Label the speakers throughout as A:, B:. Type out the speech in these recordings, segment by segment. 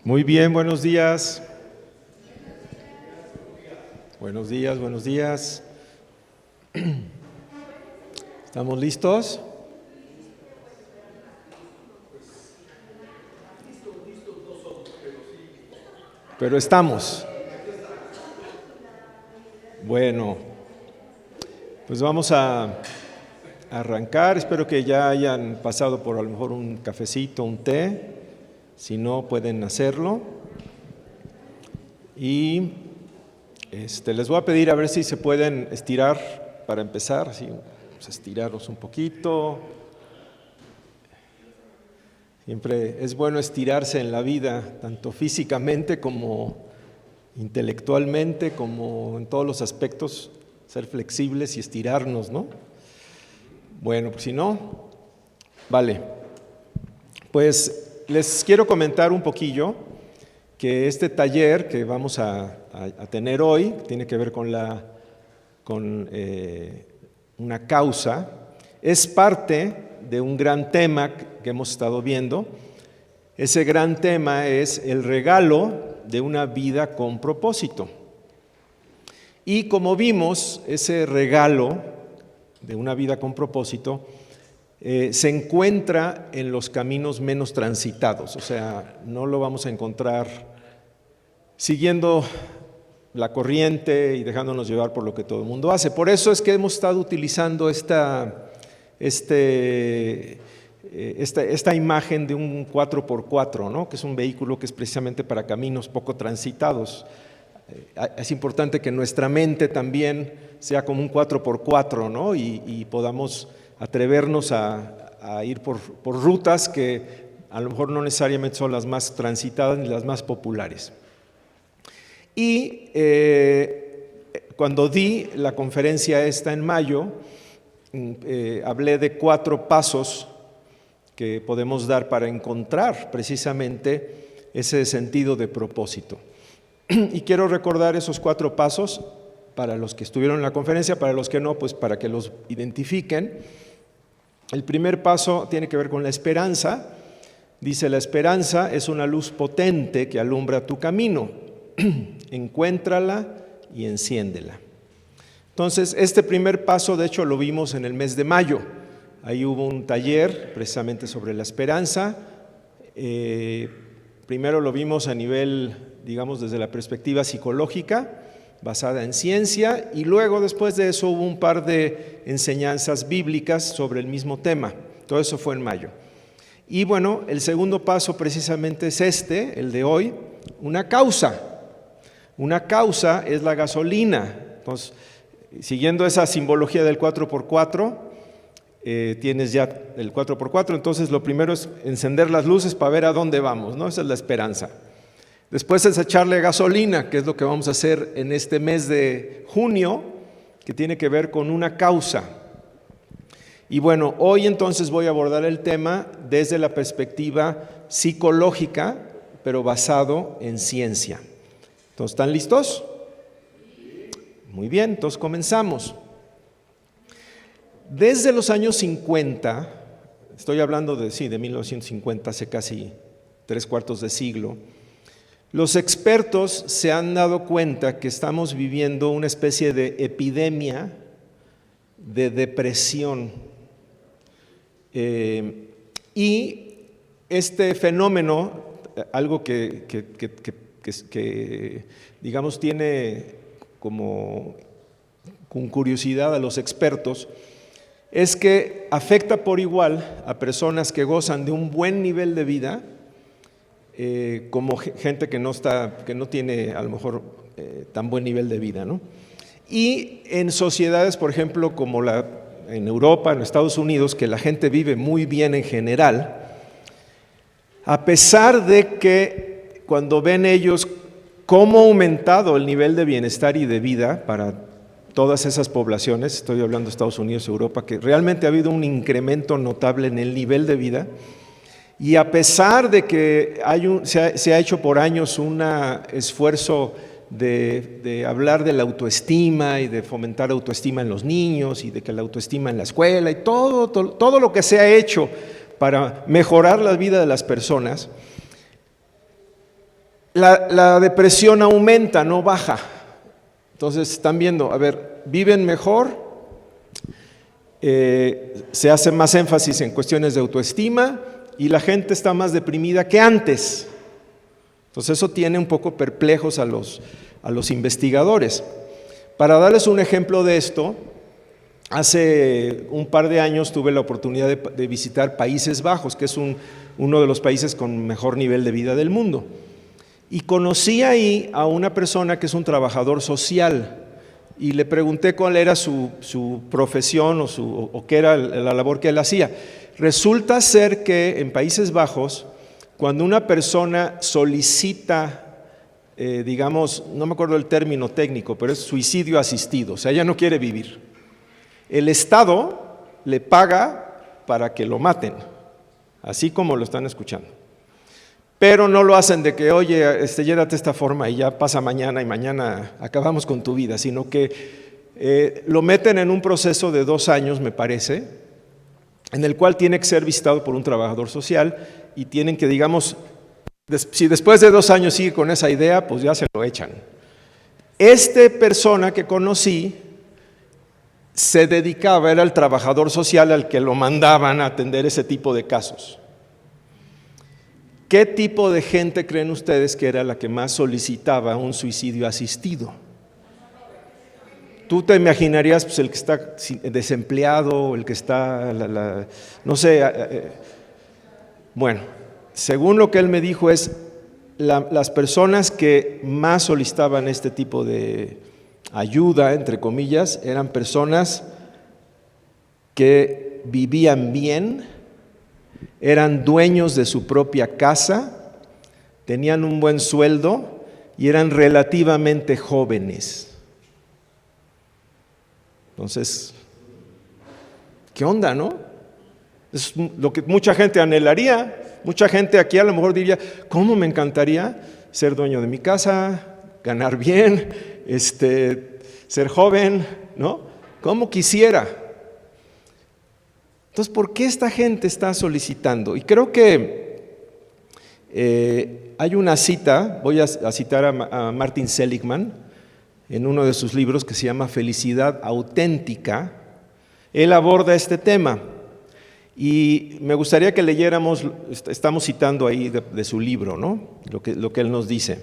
A: Muy bien, buenos días. Buenos días, buenos días. ¿Estamos listos? Pero estamos. Bueno, pues vamos a arrancar. Espero que ya hayan pasado por a lo mejor un cafecito, un té. Si no, pueden hacerlo. Y les voy a pedir a ver si se pueden estirar para empezar. Así, vamos a estirarnos un poquito. Siempre es bueno estirarse en la vida, tanto físicamente como intelectualmente, como en todos los aspectos, ser flexibles y estirarnos, ¿no? Bueno, pues si no, vale. Pues les quiero comentar un poquillo que este taller que vamos a tener hoy tiene que ver con una causa, es parte de un gran tema que hemos estado viendo. Ese gran tema es el regalo de una vida con propósito. Y como vimos, ese regalo de una vida con propósito se encuentra en los caminos menos transitados, o sea, no lo vamos a encontrar siguiendo la corriente y dejándonos llevar por lo que todo el mundo hace. Por eso es que hemos estado utilizando esta imagen de un 4x4, ¿no? Que es un vehículo que es precisamente para caminos poco transitados. Es importante que nuestra mente también sea como un 4x4, ¿no? y podamos atrevernos a ir por rutas que a lo mejor no necesariamente son las más transitadas ni las más populares. Y cuando di la conferencia esta en mayo, hablé de 4 pasos que podemos dar para encontrar precisamente ese sentido de propósito. Y quiero recordar esos 4 pasos para los que estuvieron en la conferencia, para los que no, pues para que los identifiquen. El primer paso tiene que ver con la esperanza. Dice: la esperanza es una luz potente que alumbra tu camino. Encuéntrala y enciéndela. Entonces, este primer paso, de hecho, lo vimos en el mes de mayo. Ahí hubo un taller precisamente sobre la esperanza. Primero lo vimos a nivel, digamos, desde la perspectiva psicológica, basada en ciencia, y luego después de eso hubo un par de enseñanzas bíblicas sobre el mismo tema. Todo eso fue en mayo. Y bueno, el segundo paso precisamente es el de hoy, una causa. Una causa es la gasolina. Entonces, siguiendo esa simbología del 4x4, tienes ya el 4x4, entonces lo primero es encender las luces para ver a dónde vamos, ¿no? Esa es la esperanza. Después es echarle gasolina, que es lo que vamos a hacer en este mes de junio, que tiene que ver con una causa. Y bueno, hoy entonces voy a abordar el tema desde la perspectiva psicológica, pero basado en ciencia. Entonces, ¿están listos? Muy bien, entonces comenzamos. Desde los años 50, estoy hablando de 1950, hace casi 3/4 de siglo, los expertos se han dado cuenta que estamos viviendo una especie de epidemia de depresión. Y este fenómeno, algo que digamos tiene como con curiosidad a los expertos, es que afecta por igual a personas que gozan de un buen nivel de vida, como gente que no tiene a lo mejor tan buen nivel de vida, ¿no? Y en sociedades, por ejemplo, como en Europa, en Estados Unidos, que la gente vive muy bien en general, a pesar de que cuando ven ellos cómo ha aumentado el nivel de bienestar y de vida para todas esas poblaciones, estoy hablando de Estados Unidos, Europa, que realmente ha habido un incremento notable en el nivel de vida, y a pesar de que se ha hecho por años un esfuerzo de hablar de la autoestima y de fomentar autoestima en los niños y de que la autoestima en la escuela y todo lo que se ha hecho para mejorar la vida de las personas, la depresión aumenta, no baja. Entonces están viendo, a ver, viven mejor, se hace más énfasis en cuestiones de autoestima y la gente está más deprimida que antes. Entonces eso tiene un poco perplejos a los investigadores. Para darles un ejemplo de esto, hace un par de años tuve la oportunidad de visitar Países Bajos, que es uno de los países con mejor nivel de vida del mundo. Y conocí ahí a una persona que es un trabajador social y le pregunté cuál era su profesión o qué era la labor que él hacía. Resulta ser que en Países Bajos, cuando una persona solicita, digamos, no me acuerdo el término técnico, pero es suicidio asistido, o sea, ella no quiere vivir. El Estado le paga para que lo maten, así como lo están escuchando. Pero no lo hacen de que, oye, llévate esta forma y ya pasa mañana y mañana acabamos con tu vida, sino que lo meten en un proceso de 2 años, me parece, en el cual tiene que ser visitado por un trabajador social y tienen que, digamos, si después de 2 años sigue con esa idea, pues ya se lo echan. Esta persona que conocí se dedicaba, era el trabajador social al que lo mandaban a atender ese tipo de casos. ¿Qué tipo de gente creen ustedes que era la que más solicitaba un suicidio asistido? Tú te imaginarías pues, el que está desempleado, el que está, no sé, bueno, según lo que él me dijo es, las personas que más solicitaban este tipo de ayuda, entre comillas, eran personas que vivían bien, eran dueños de su propia casa, tenían un buen sueldo y eran relativamente jóvenes. Entonces, ¿qué onda, no? Es lo que mucha gente anhelaría. Mucha gente aquí a lo mejor diría, ¿cómo me encantaría ser dueño de mi casa, ganar bien, ser joven, ¿no? ¿Cómo quisiera? Entonces, ¿por qué esta gente está solicitando? Y creo que hay una cita, voy a citar a Martin Seligman, en uno de sus libros que se llama Felicidad Auténtica. Él aborda este tema y me gustaría que leyéramos, estamos citando ahí de su libro, ¿no? Lo que él nos dice.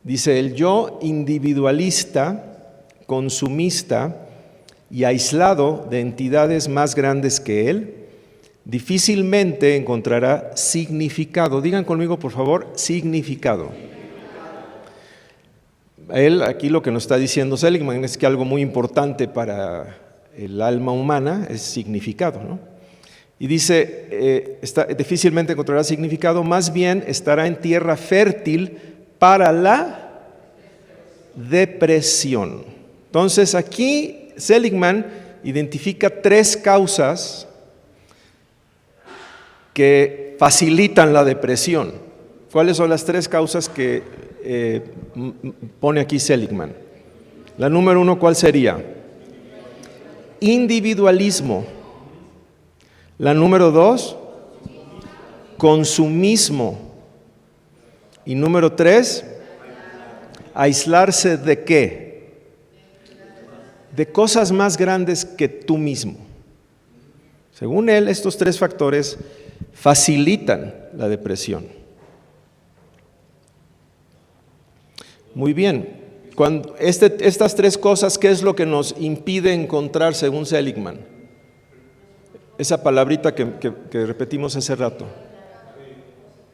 A: Dice, el yo individualista, consumista y aislado de entidades más grandes que él, difícilmente encontrará significado. Digan conmigo, por favor, significado. Él aquí lo que nos está diciendo Seligman es que algo muy importante para el alma humana es significado, ¿no? Y dice, difícilmente encontrará significado, más bien estará en tierra fértil para la depresión. Entonces aquí Seligman identifica 3 causas que facilitan la depresión. ¿Cuáles son las 3 causas que pone aquí Seligman? La número 1, ¿cuál sería? Individualismo. La número 2, consumismo. Y número 3, aislarse ¿de qué? De cosas más grandes que tú mismo. Según él, estos 3 factores facilitan la depresión. Muy bien, estas 3 cosas, ¿qué es lo que nos impide encontrar según Seligman? Esa palabrita que repetimos hace rato,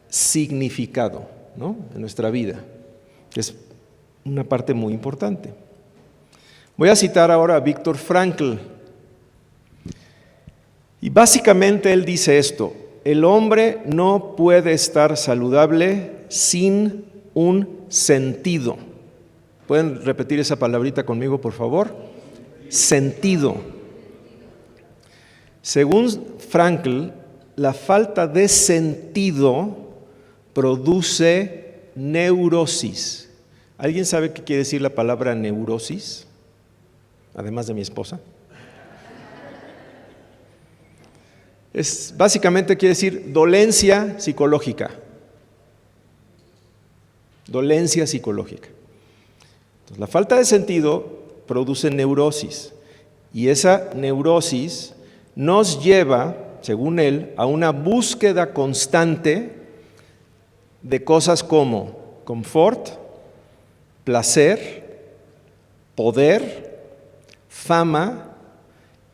A: significado, ¿no? En nuestra vida, que es una parte muy importante. Voy a citar ahora a Viktor Frankl, y básicamente él dice esto: el hombre no puede estar saludable sin un sentido. ¿Pueden repetir esa palabrita conmigo, por favor? Sentido. Según Frankl, la falta de sentido produce neurosis. ¿Alguien sabe qué quiere decir la palabra neurosis? Además de mi esposa. Básicamente quiere decir dolencia psicológica. dolencia psicológica. Entonces, la falta de sentido produce neurosis y esa neurosis nos lleva, según él, a una búsqueda constante de cosas como confort, placer, poder, fama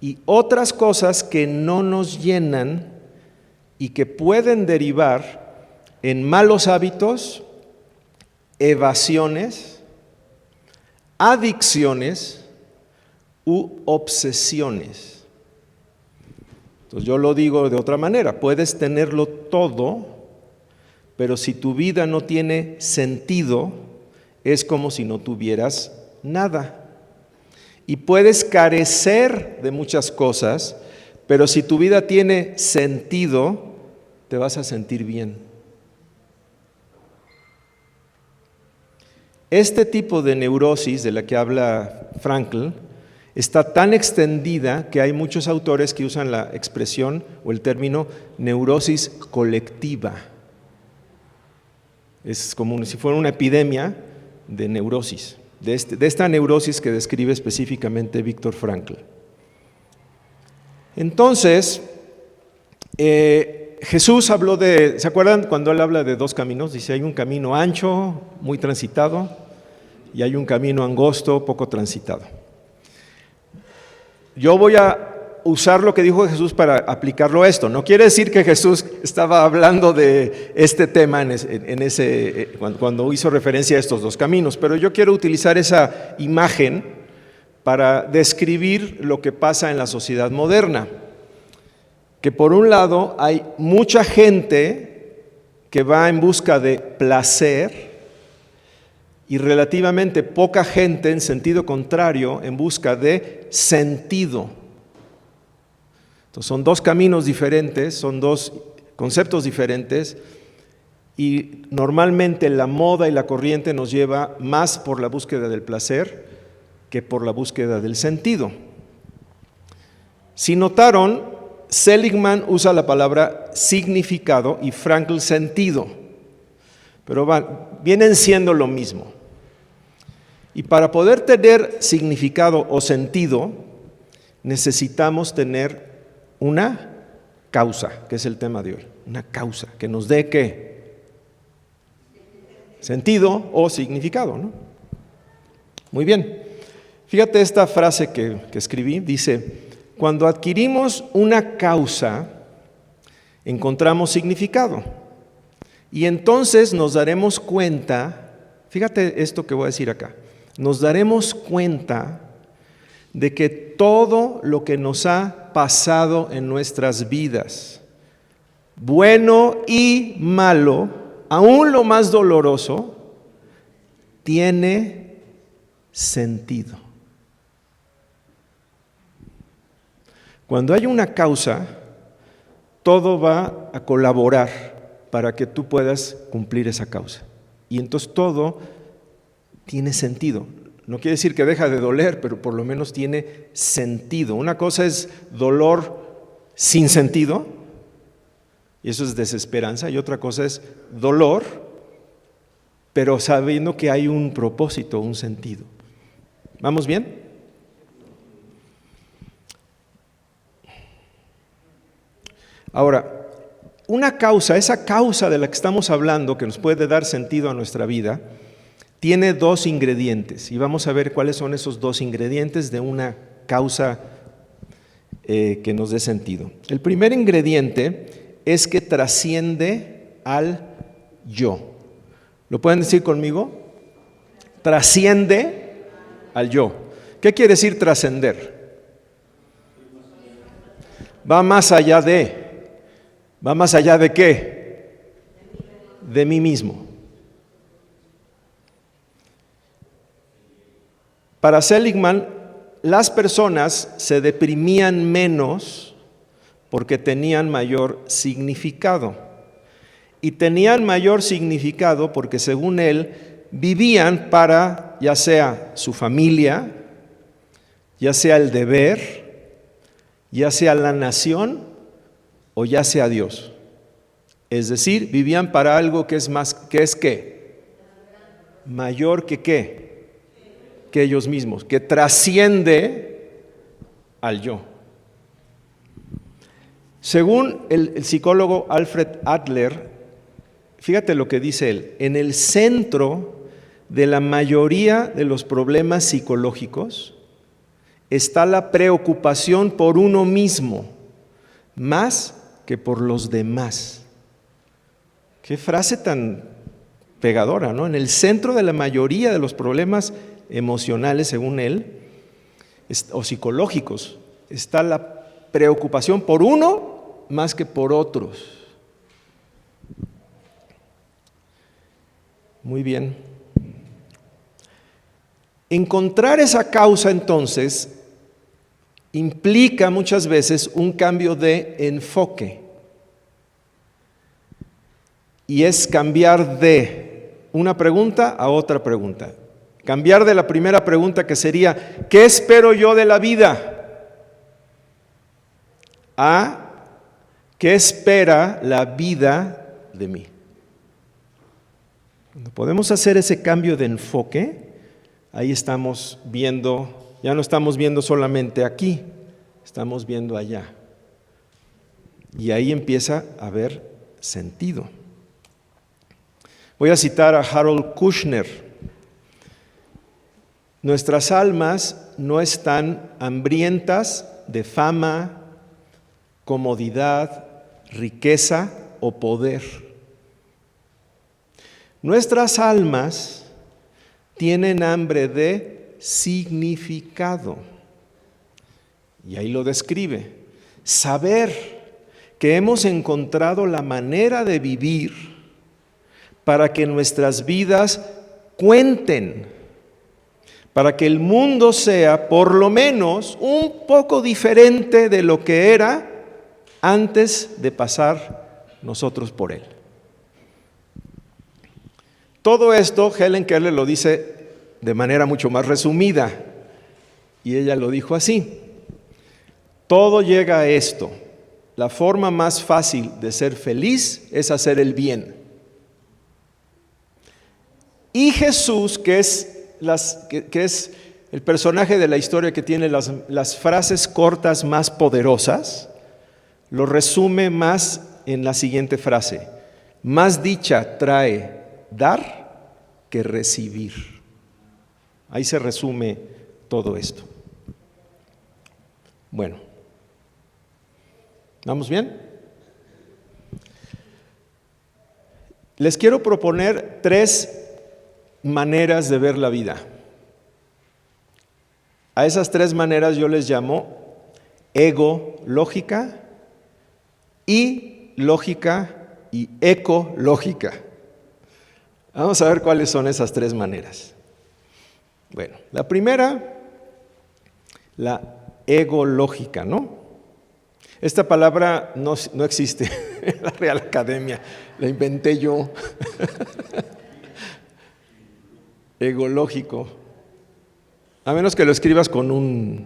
A: y otras cosas que no nos llenan y que pueden derivar en malos hábitos, evasiones, adicciones u obsesiones. Entonces yo lo digo de otra manera, puedes tenerlo todo, pero si tu vida no tiene sentido, es como si no tuvieras nada. Y puedes carecer de muchas cosas, pero si tu vida tiene sentido, te vas a sentir bien. Este tipo de neurosis de la que habla Frankl está tan extendida que hay muchos autores que usan la expresión o el término neurosis colectiva. Es como si fuera una epidemia de neurosis, de esta neurosis que describe específicamente Viktor Frankl. Entonces, Jesús habló ¿se acuerdan cuando él habla de dos caminos? Dice, hay un camino ancho, muy transitado, y hay un camino angosto, poco transitado. Yo voy a usar lo que dijo Jesús para aplicarlo a esto. No quiere decir que Jesús estaba hablando de este tema cuando hizo referencia a estos dos caminos, pero yo quiero utilizar esa imagen para describir lo que pasa en la sociedad moderna. Que por un lado hay mucha gente que va en busca de placer y relativamente poca gente en sentido contrario en busca de sentido. Entonces son dos caminos diferentes, son dos conceptos diferentes y normalmente la moda y la corriente nos lleva más por la búsqueda del placer que por la búsqueda del sentido. Si notaron, Seligman usa la palabra significado y Frankl sentido, pero vienen siendo lo mismo. Y para poder tener significado o sentido, necesitamos tener una causa, que es el tema de hoy, una causa que nos dé ¿qué? Sentido o significado, ¿no? Muy bien, fíjate esta frase que escribí, dice: cuando adquirimos una causa, encontramos significado. Y entonces nos daremos cuenta, fíjate esto que voy a decir acá, nos daremos cuenta de que todo lo que nos ha pasado en nuestras vidas, bueno y malo, aún lo más doloroso, tiene sentido. Cuando hay una causa, todo va a colaborar para que tú puedas cumplir esa causa. Y entonces todo tiene sentido. No quiere decir que deja de doler, pero por lo menos tiene sentido. Una cosa es dolor sin sentido, y eso es desesperanza, y otra cosa es dolor, pero sabiendo que hay un propósito, un sentido. ¿Vamos bien? Ahora, una causa, esa causa de la que estamos hablando, que nos puede dar sentido a nuestra vida, tiene dos ingredientes, y vamos a ver cuáles son esos dos ingredientes de una causa que nos dé sentido. El primer ingrediente es que trasciende al yo. ¿Lo pueden decir conmigo? Trasciende al yo. ¿Qué quiere decir trascender? Va más allá de. ¿Va más allá de qué? De mí mismo. Para Seligman, las personas se deprimían menos porque tenían mayor significado. Y tenían mayor significado porque, según él, vivían para ya sea su familia, ya sea el deber, ya sea la nación o ya sea Dios. Es decir, vivían para algo que es más, ¿qué es qué? mayor que ¿qué? Que ellos mismos, que trasciende al yo. Según el psicólogo Alfred Adler, fíjate lo que dice él, en el centro de la mayoría de los problemas psicológicos está la preocupación por uno mismo, más que por los demás. Qué frase tan pegadora, ¿no? En el centro de la mayoría de los problemas emocionales, según él, o psicológicos, está la preocupación por uno más que por otros. Muy bien. Encontrar esa causa, entonces, implica muchas veces un cambio de enfoque. Y es cambiar de una pregunta a otra pregunta. Cambiar de la primera pregunta, que sería, ¿qué espero yo de la vida?, a ¿qué espera la vida de mí? Cuando podemos hacer ese cambio de enfoque, ahí estamos viendo, ya no estamos viendo solamente aquí, estamos viendo allá. Y ahí empieza a haber sentido. Voy a citar a Harold Kushner. Nuestras almas no están hambrientas de fama, comodidad, riqueza o poder. Nuestras almas tienen hambre de significado. Y ahí lo describe. Saber que hemos encontrado la manera de vivir para que nuestras vidas cuenten, para que el mundo sea por lo menos un poco diferente de lo que era antes de pasar nosotros por él. Todo esto Helen Keller lo dice de manera mucho más resumida, y ella lo dijo así: todo llega a esto, la forma más fácil de ser feliz es hacer el bien. Y Jesús, que es el personaje de la historia que tiene las frases cortas más poderosas, lo resume más en la siguiente frase: más dicha trae dar que recibir. Ahí se resume todo esto. Bueno, ¿vamos bien? Les quiero proponer 3 maneras de ver la vida. A esas 3 maneras yo les llamo ego-lógica, y lógica y ecológica. Vamos a ver cuáles son esas 3 maneras. Bueno, la primera, la egológica, ¿no? Esta palabra no existe en la Real Academia, la inventé yo. Egológico. A menos que lo escribas con un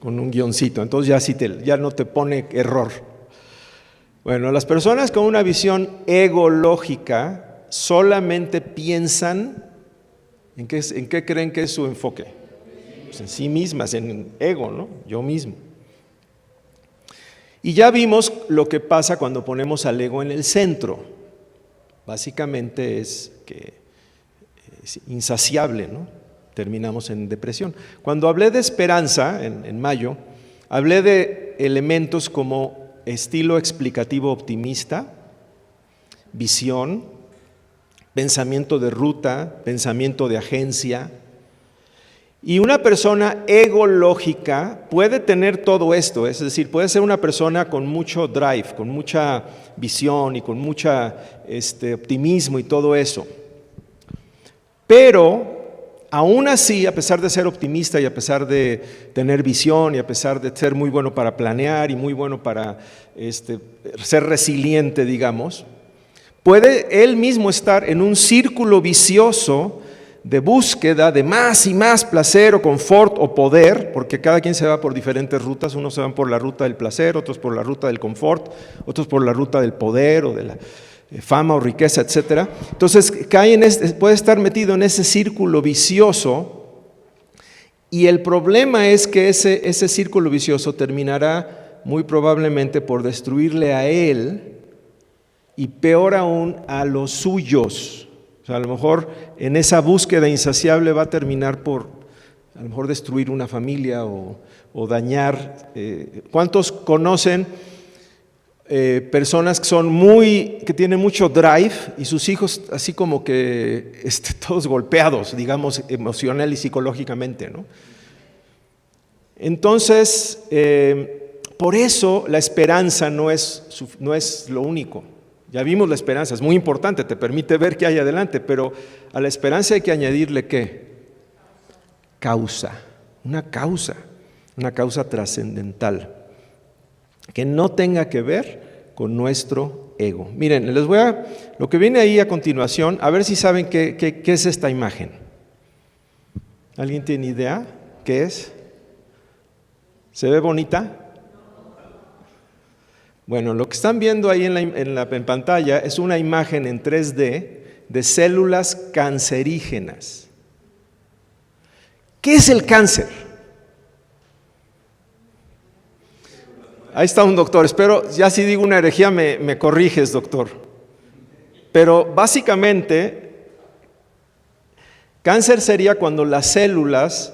A: guioncito, entonces ya no te pone error. Bueno, las personas con una visión egológica solamente piensan ¿en qué creen que es su enfoque? Pues en sí mismas, en ego, ¿no? Yo mismo. Y ya vimos lo que pasa cuando ponemos al ego en el centro. Básicamente es que es insaciable, ¿no? Terminamos en depresión. Cuando hablé de esperanza, en mayo, hablé de elementos como estilo explicativo optimista, visión, pensamiento de ruta, pensamiento de agencia. Y una persona egológica puede tener todo esto, es decir, puede ser una persona con mucho drive, con mucha visión y con mucho optimismo y todo eso. Pero aún así, a pesar de ser optimista y a pesar de tener visión y a pesar de ser muy bueno para planear y muy bueno para ser resiliente, digamos, puede él mismo estar en un círculo vicioso de búsqueda de más y más placer o confort o poder, porque cada quien se va por diferentes rutas. Unos se van por la ruta del placer, otros por la ruta del confort, otros por la ruta del poder o fama o riqueza, etc. Entonces puede estar metido en ese círculo vicioso, y el problema es que ese círculo vicioso terminará muy probablemente por destruirle a él y peor aún a los suyos. O sea, a lo mejor en esa búsqueda insaciable va a terminar por a lo mejor destruir una familia o dañar. ¿Cuántos conocen personas que tienen mucho drive y sus hijos así como que todos golpeados, digamos, emocional y psicológicamente, ¿no? Entonces, por eso la esperanza no es lo único. Ya vimos la esperanza, es muy importante, te permite ver qué hay adelante, pero a la esperanza hay que añadirle ¿qué? Una causa trascendental, que no tenga que ver con nuestro ego. Miren, lo que viene ahí a continuación, a ver si saben qué es esta imagen. ¿Alguien tiene idea qué es? ¿Se ve bonita? Bueno, lo que están viendo ahí en pantalla es una imagen en 3D de células cancerígenas. ¿Qué es el cáncer? Ahí está un doctor, espero, ya si digo una herejía me corriges, doctor. Pero básicamente, cáncer sería cuando las células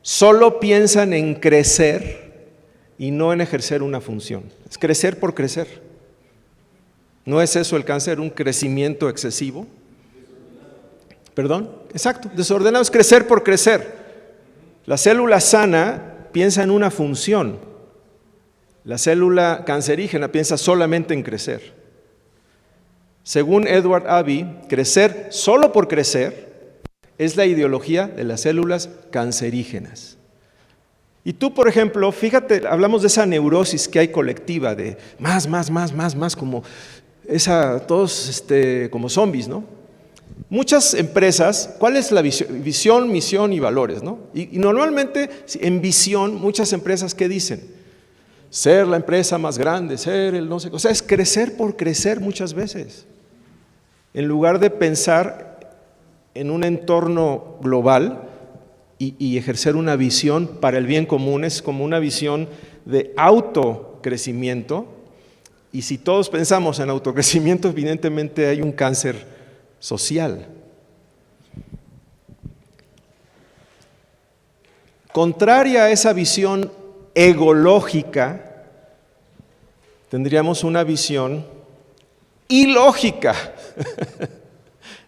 A: solo piensan en crecer y no en ejercer una función. Es crecer por crecer. ¿No es eso el cáncer, un crecimiento excesivo? ¿Perdón? Exacto, desordenado es crecer por crecer. La célula sana piensa en una función. La célula cancerígena piensa solamente en crecer. Según Edward Abbey, crecer solo por crecer es la ideología de las células cancerígenas. Y tú, por ejemplo, fíjate, hablamos de esa neurosis que hay colectiva, de más, como todos como zombies, ¿no? Muchas empresas, ¿cuál es la visión, misión y valores, ¿no? Y normalmente en visión, muchas empresas, ¿qué dicen? Ser la empresa más grande, ser el no sé, o sea, es crecer por crecer muchas veces. En lugar de pensar en un entorno global y ejercer una visión para el bien común, es como una visión de autocrecimiento. Y si todos pensamos en autocrecimiento, evidentemente hay un cáncer social. Contraria a esa visión egológica, tendríamos una visión ilógica.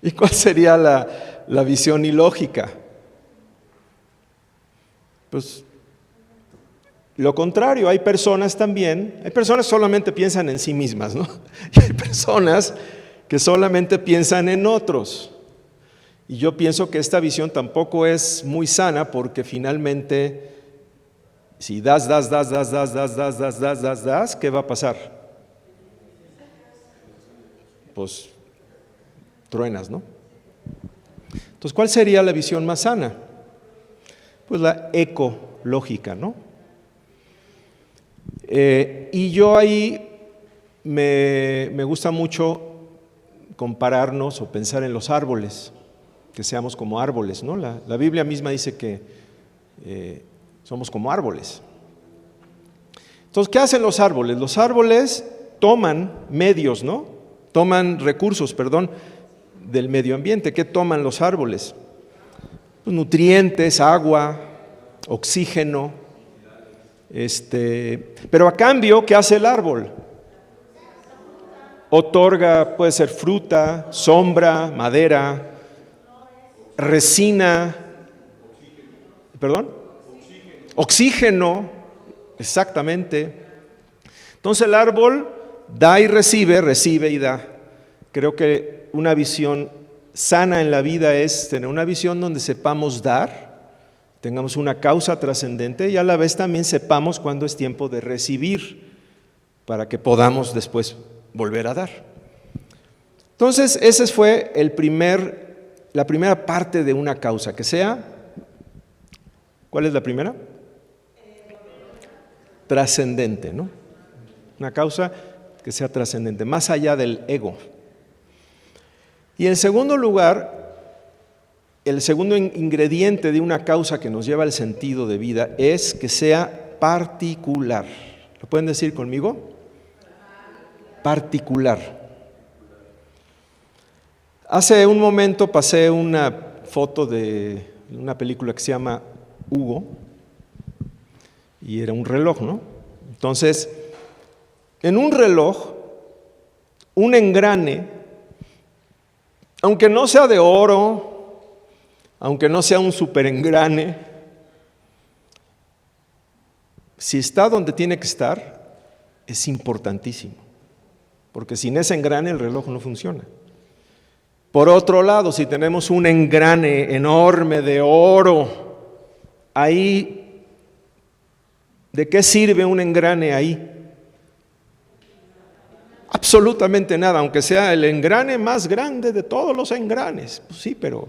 A: ¿Y cuál sería la visión ilógica? Pues lo contrario, hay personas que solamente piensan en sí mismas, ¿no? Y hay personas que solamente piensan en otros. Y yo pienso que esta visión tampoco es muy sana, porque finalmente, si das, ¿qué va a pasar? Pues truenas, ¿no? Entonces, ¿cuál sería la visión más sana? Pues la ecológica, ¿no? Y yo ahí me gusta mucho compararnos o pensar en los árboles, que seamos como árboles, ¿no? La Biblia misma dice que somos como árboles. Entonces, ¿qué hacen los árboles? Los árboles toman medios, ¿no? Toman recursos, del medio ambiente. ¿Qué toman los árboles? Pues nutrientes, agua, oxígeno. Pero a cambio, ¿qué hace el árbol? Otorga, puede ser fruta, sombra, madera, resina, oxígeno, exactamente. Entonces el árbol da y recibe y da. Creo que una visión sana en la vida es tener una visión donde sepamos dar, tengamos una causa trascendente y a la vez también sepamos cuándo es tiempo de recibir, para que podamos después volver a dar. Entonces, ese fue la primera parte de una causa, que sea, ¿cuál es la primera? Trascendente, ¿no? Una causa que sea trascendente, más allá del ego. Y en segundo lugar, el segundo ingrediente de una causa que nos lleva al sentido de vida es que sea particular. ¿Lo pueden decir conmigo? Particular. Hace un momento pasé una foto de una película que se llama Hugo, y era un reloj, ¿no? Entonces, en un reloj, un engrane, aunque no sea de oro, aunque no sea un super engrane, si está donde tiene que estar, es importantísimo, porque sin ese engrane el reloj no funciona. Por otro lado, si tenemos un engrane enorme de oro, ahí, ¿de qué sirve un engrane ahí? Absolutamente nada, aunque sea el engrane más grande de todos los engranes. Pues sí, pero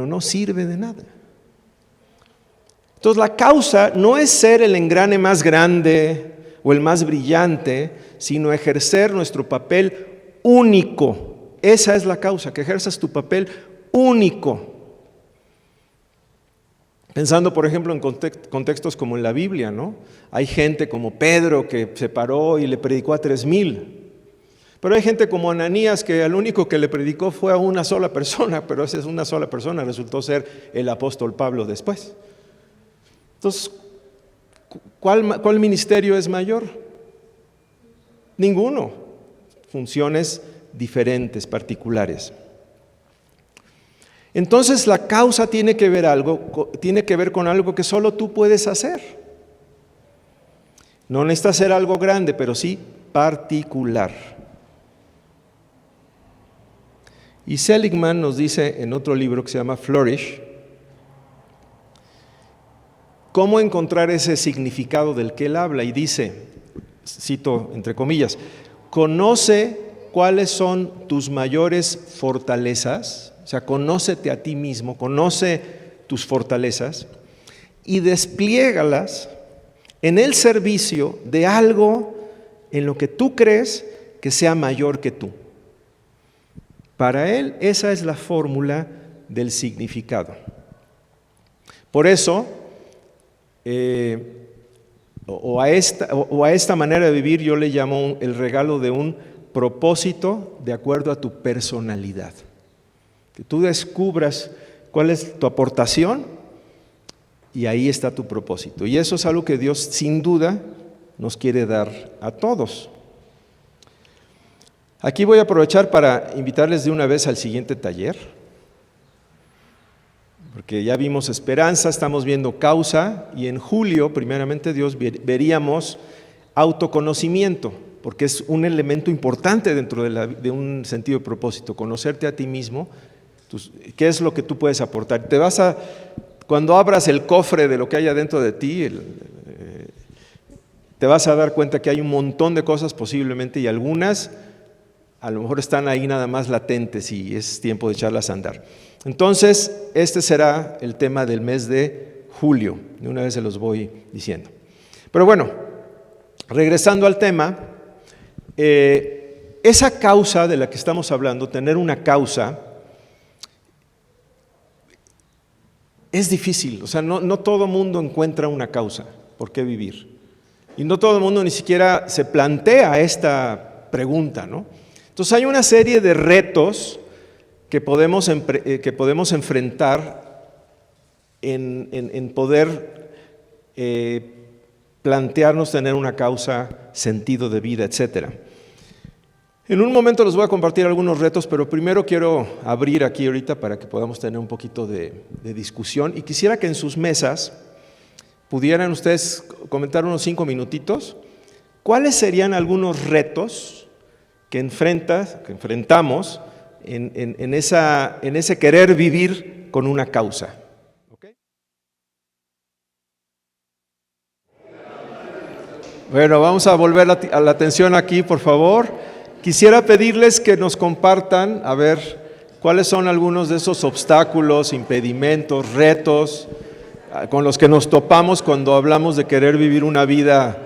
A: no sirve de nada. Entonces la causa no es ser el engrane más grande o el más brillante, sino ejercer nuestro papel único. Esa es la causa, que ejerzas tu papel único. Pensando, por ejemplo, en contextos como en la Biblia, ¿no? Hay gente como Pedro que se paró y le predicó a 3,000. Pero hay gente como Ananías que al único que le predicó fue a una sola persona, pero esa es una sola persona, resultó ser el apóstol Pablo después. Entonces, ¿cuál ministerio es mayor? Ninguno. Funciones diferentes, particulares. Entonces la causa tiene que ver con algo que solo tú puedes hacer. No necesita ser algo grande, pero sí particular. Y Seligman nos dice en otro libro que se llama Flourish, cómo encontrar ese significado del que él habla, y dice, cito entre comillas, conoce cuáles son tus mayores fortalezas, o sea, conócete a ti mismo, conoce tus fortalezas y despliégalas en el servicio de algo en lo que tú crees que sea mayor que tú. Para él, esa es la fórmula del significado. Por eso, a esta manera de vivir yo le llamo el regalo de un propósito de acuerdo a tu personalidad. Que tú descubras cuál es tu aportación y ahí está tu propósito. Y eso es algo que Dios sin duda nos quiere dar a todos. Aquí voy a aprovechar para invitarles de una vez al siguiente taller, porque ya vimos esperanza, estamos viendo causa, y en julio, primeramente Dios, veríamos autoconocimiento, porque es un elemento importante dentro de un sentido de propósito, conocerte a ti mismo, qué es lo que tú puedes aportar. Cuando abras el cofre de lo que hay adentro de ti, te vas a dar cuenta que hay un montón de cosas posiblemente, y algunas a lo mejor están ahí nada más latentes y es tiempo de echarlas a andar. Entonces, este será el tema del mes de julio, de una vez se los voy diciendo. Pero bueno, regresando al tema, esa causa de la que estamos hablando, tener una causa, es difícil. O sea, no todo mundo encuentra una causa por qué vivir. Y no todo el mundo ni siquiera se plantea esta pregunta, ¿no? Entonces hay una serie de retos que podemos enfrentar en poder plantearnos tener una causa, sentido de vida, etc. En un momento les voy a compartir algunos retos, pero primero quiero abrir aquí ahorita para que podamos tener un poquito de discusión, y quisiera que en sus mesas pudieran ustedes comentar unos 5 minutitos. ¿Cuáles serían algunos retos que enfrentamos en ese querer vivir con una causa? ¿Okay? Bueno, vamos a volver a la atención aquí, por favor. Quisiera pedirles que nos compartan, a ver, cuáles son algunos de esos obstáculos, impedimentos, retos con los que nos topamos cuando hablamos de querer vivir una vida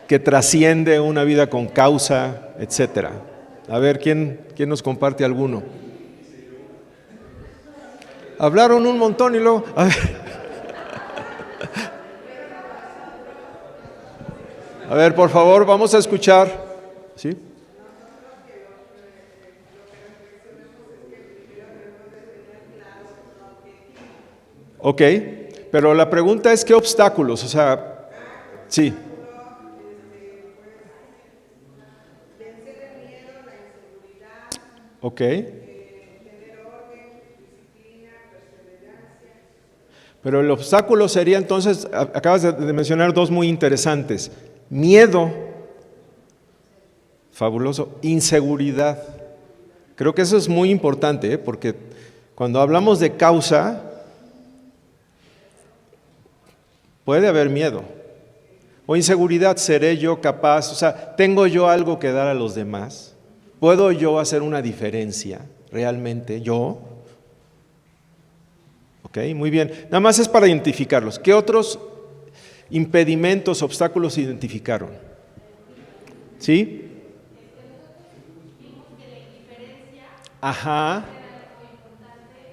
A: que trasciende, una vida con causa, etcétera. A ver, ¿quién nos comparte alguno? Hablaron un montón y luego... A ver. A ver, por favor, vamos a escuchar. ¿Sí? Ok, pero la pregunta es ¿qué obstáculos? O sea, sí. Ok. Pero el obstáculo sería entonces, acabas de mencionar dos muy interesantes. Miedo, fabuloso, inseguridad. Creo que eso es muy importante, porque cuando hablamos de causa, puede haber miedo. O inseguridad, ¿seré yo capaz? O sea, ¿tengo yo algo que dar a los demás? ¿Puedo yo hacer una diferencia realmente, yo? Ok, muy bien. Nada más es para identificarlos. ¿Qué otros impedimentos, obstáculos identificaron? ¿Sí? Ajá.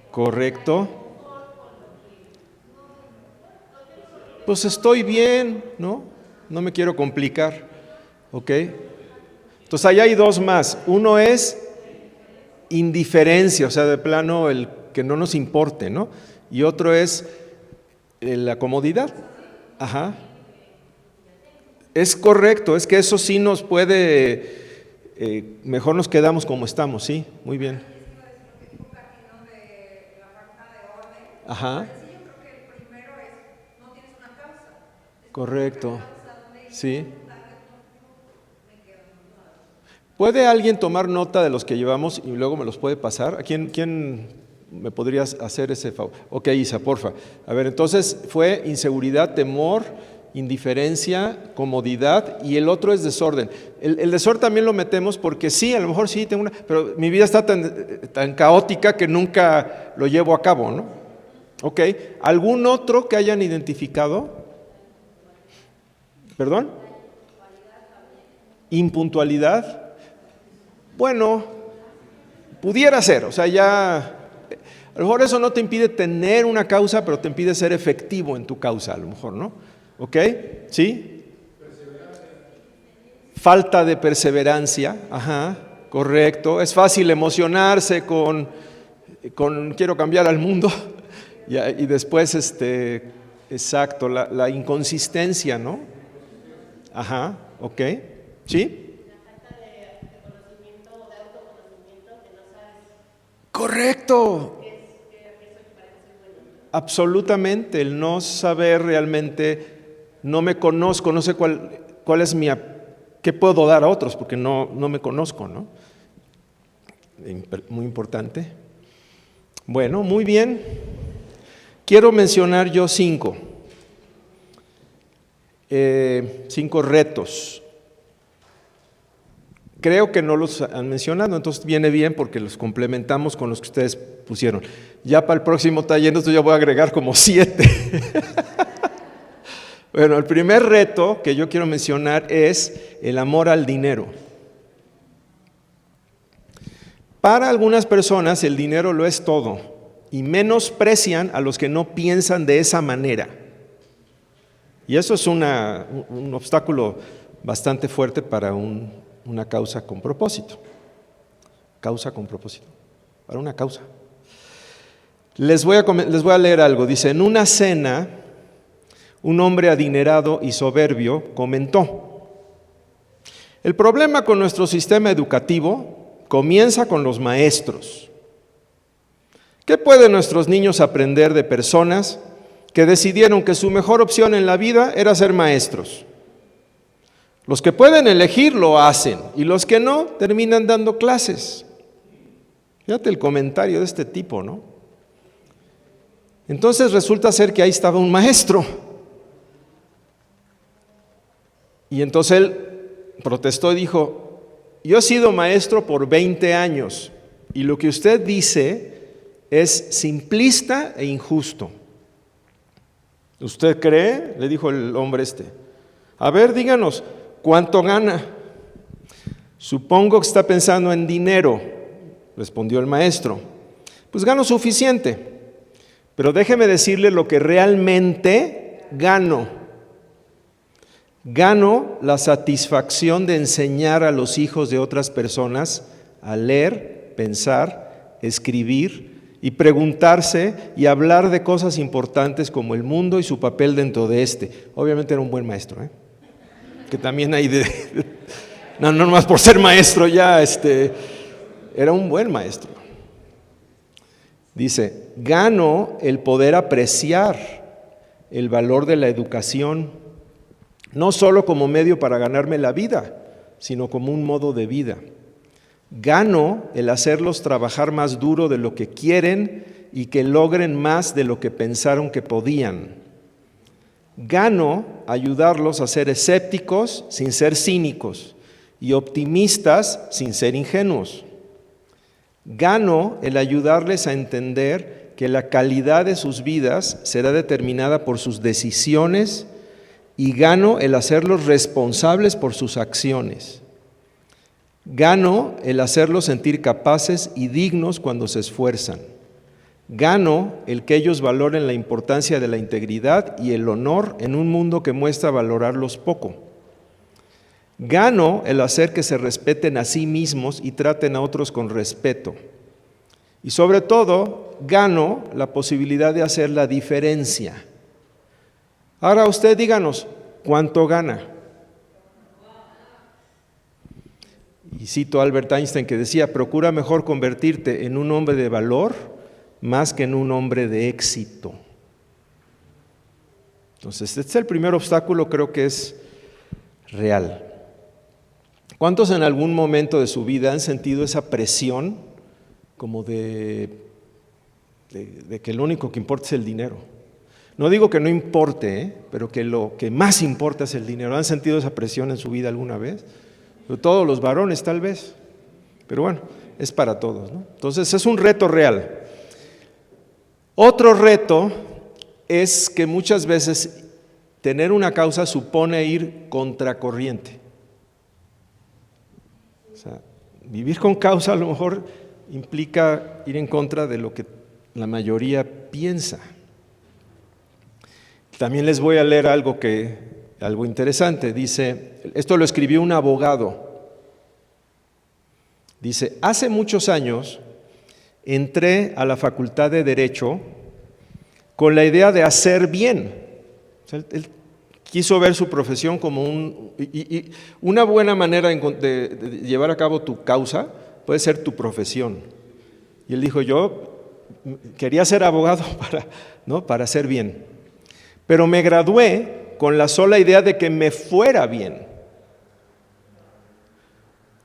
A: Correcto. Pues estoy bien, ¿no? No me quiero complicar. ¿Ok? Entonces ahí hay dos más. Uno es indiferencia, o sea, de plano el que no nos importe, ¿no? Y otro es la comodidad. Ajá. Es correcto, es que eso sí nos puede, mejor nos quedamos como estamos, sí, muy bien. Ajá. Correcto, sí. ¿Puede alguien tomar nota de los que llevamos y luego me los puede pasar? ¿A quién me podrías hacer ese favor? Ok, Isa, porfa. A ver, entonces fue inseguridad, temor, indiferencia, comodidad y el otro es desorden. El desorden también lo metemos porque sí, a lo mejor sí tengo una, pero mi vida está tan caótica que nunca lo llevo a cabo, ¿no? Ok, ¿algún otro que hayan identificado? ¿Perdón? Impuntualidad. Bueno, pudiera ser, o sea, ya, a lo mejor eso no te impide tener una causa, pero te impide ser efectivo en tu causa, a lo mejor, ¿no? ¿Ok? ¿Sí? Falta de perseverancia, ajá, correcto. Es fácil emocionarse con quiero cambiar al mundo, y después, exacto, la inconsistencia, ¿no? Ajá, ok, ¿sí? Correcto. Absolutamente, el no saber realmente, no me conozco, no sé cuál es qué puedo dar a otros, porque no me conozco, ¿no? Muy importante. Bueno, muy bien. Quiero mencionar yo 5 retos. Creo que no los han mencionado, entonces viene bien porque los complementamos con los que ustedes pusieron. Ya para el próximo taller, entonces yo voy a agregar como 7. Bueno, el primer reto que yo quiero mencionar es el amor al dinero. Para algunas personas el dinero lo es todo y menosprecian a los que no piensan de esa manera. Y eso es un obstáculo bastante fuerte para una causa con propósito. Causa con propósito. Para una causa. Les voy a leer algo. Dice, en una cena, un hombre adinerado y soberbio comentó: el problema con nuestro sistema educativo comienza con los maestros. ¿Qué pueden nuestros niños aprender de personas que decidieron que su mejor opción en la vida era ser maestros? Los que pueden elegir lo hacen y los que no terminan dando clases. Fíjate el comentario de este tipo, ¿no? Entonces resulta ser que ahí estaba un maestro. Y entonces él protestó y dijo: yo he sido maestro por 20 años y lo que usted dice es simplista e injusto. ¿Usted cree? Le dijo el hombre A ver, díganos, ¿cuánto gana? Supongo que está pensando en dinero, respondió el maestro. Pues gano suficiente, pero déjeme decirle lo que realmente gano. Gano la satisfacción de enseñar a los hijos de otras personas a leer, pensar, escribir y preguntarse y hablar de cosas importantes como el mundo y su papel dentro de este. Obviamente era un buen maestro, que también hay no más por ser maestro ya, era un buen maestro. Dice, gano el poder apreciar el valor de la educación, no solo como medio para ganarme la vida, sino como un modo de vida. Gano el hacerlos trabajar más duro de lo que quieren y que logren más de lo que pensaron que podían. Gano ayudarlos a ser escépticos sin ser cínicos y optimistas sin ser ingenuos. Gano el ayudarles a entender que la calidad de sus vidas será determinada por sus decisiones y gano el hacerlos responsables por sus acciones. Gano el hacerlos sentir capaces y dignos cuando se esfuerzan. Gano el que ellos valoren la importancia de la integridad y el honor en un mundo que muestra valorarlos poco. Gano el hacer que se respeten a sí mismos y traten a otros con respeto. Y sobre todo, gano la posibilidad de hacer la diferencia. Ahora usted díganos, ¿cuánto gana? Y cito a Albert Einstein que decía, procura mejor convertirte en un hombre de valor más que en un hombre de éxito. Entonces, este es el primer obstáculo, creo que es real. ¿Cuántos en algún momento de su vida han sentido esa presión como de que lo único que importa es el dinero? No digo que no importe, pero que lo que más importa es el dinero. ¿Han sentido esa presión en su vida alguna vez? Todos los varones tal vez, pero bueno, es para todos, ¿no? Entonces es un reto real. Otro reto es que muchas veces tener una causa supone ir contracorriente. O sea, vivir con causa a lo mejor implica ir en contra de lo que la mayoría piensa. También les voy a leer algo interesante. Dice, esto lo escribió un abogado. Dice, hace muchos años entré a la Facultad de Derecho con la idea de hacer bien. O sea, él quiso ver su profesión como una buena manera de llevar a cabo tu causa puede ser tu profesión. Y él dijo, yo quería ser abogado para hacer bien. Pero me gradué con la sola idea de que me fuera bien.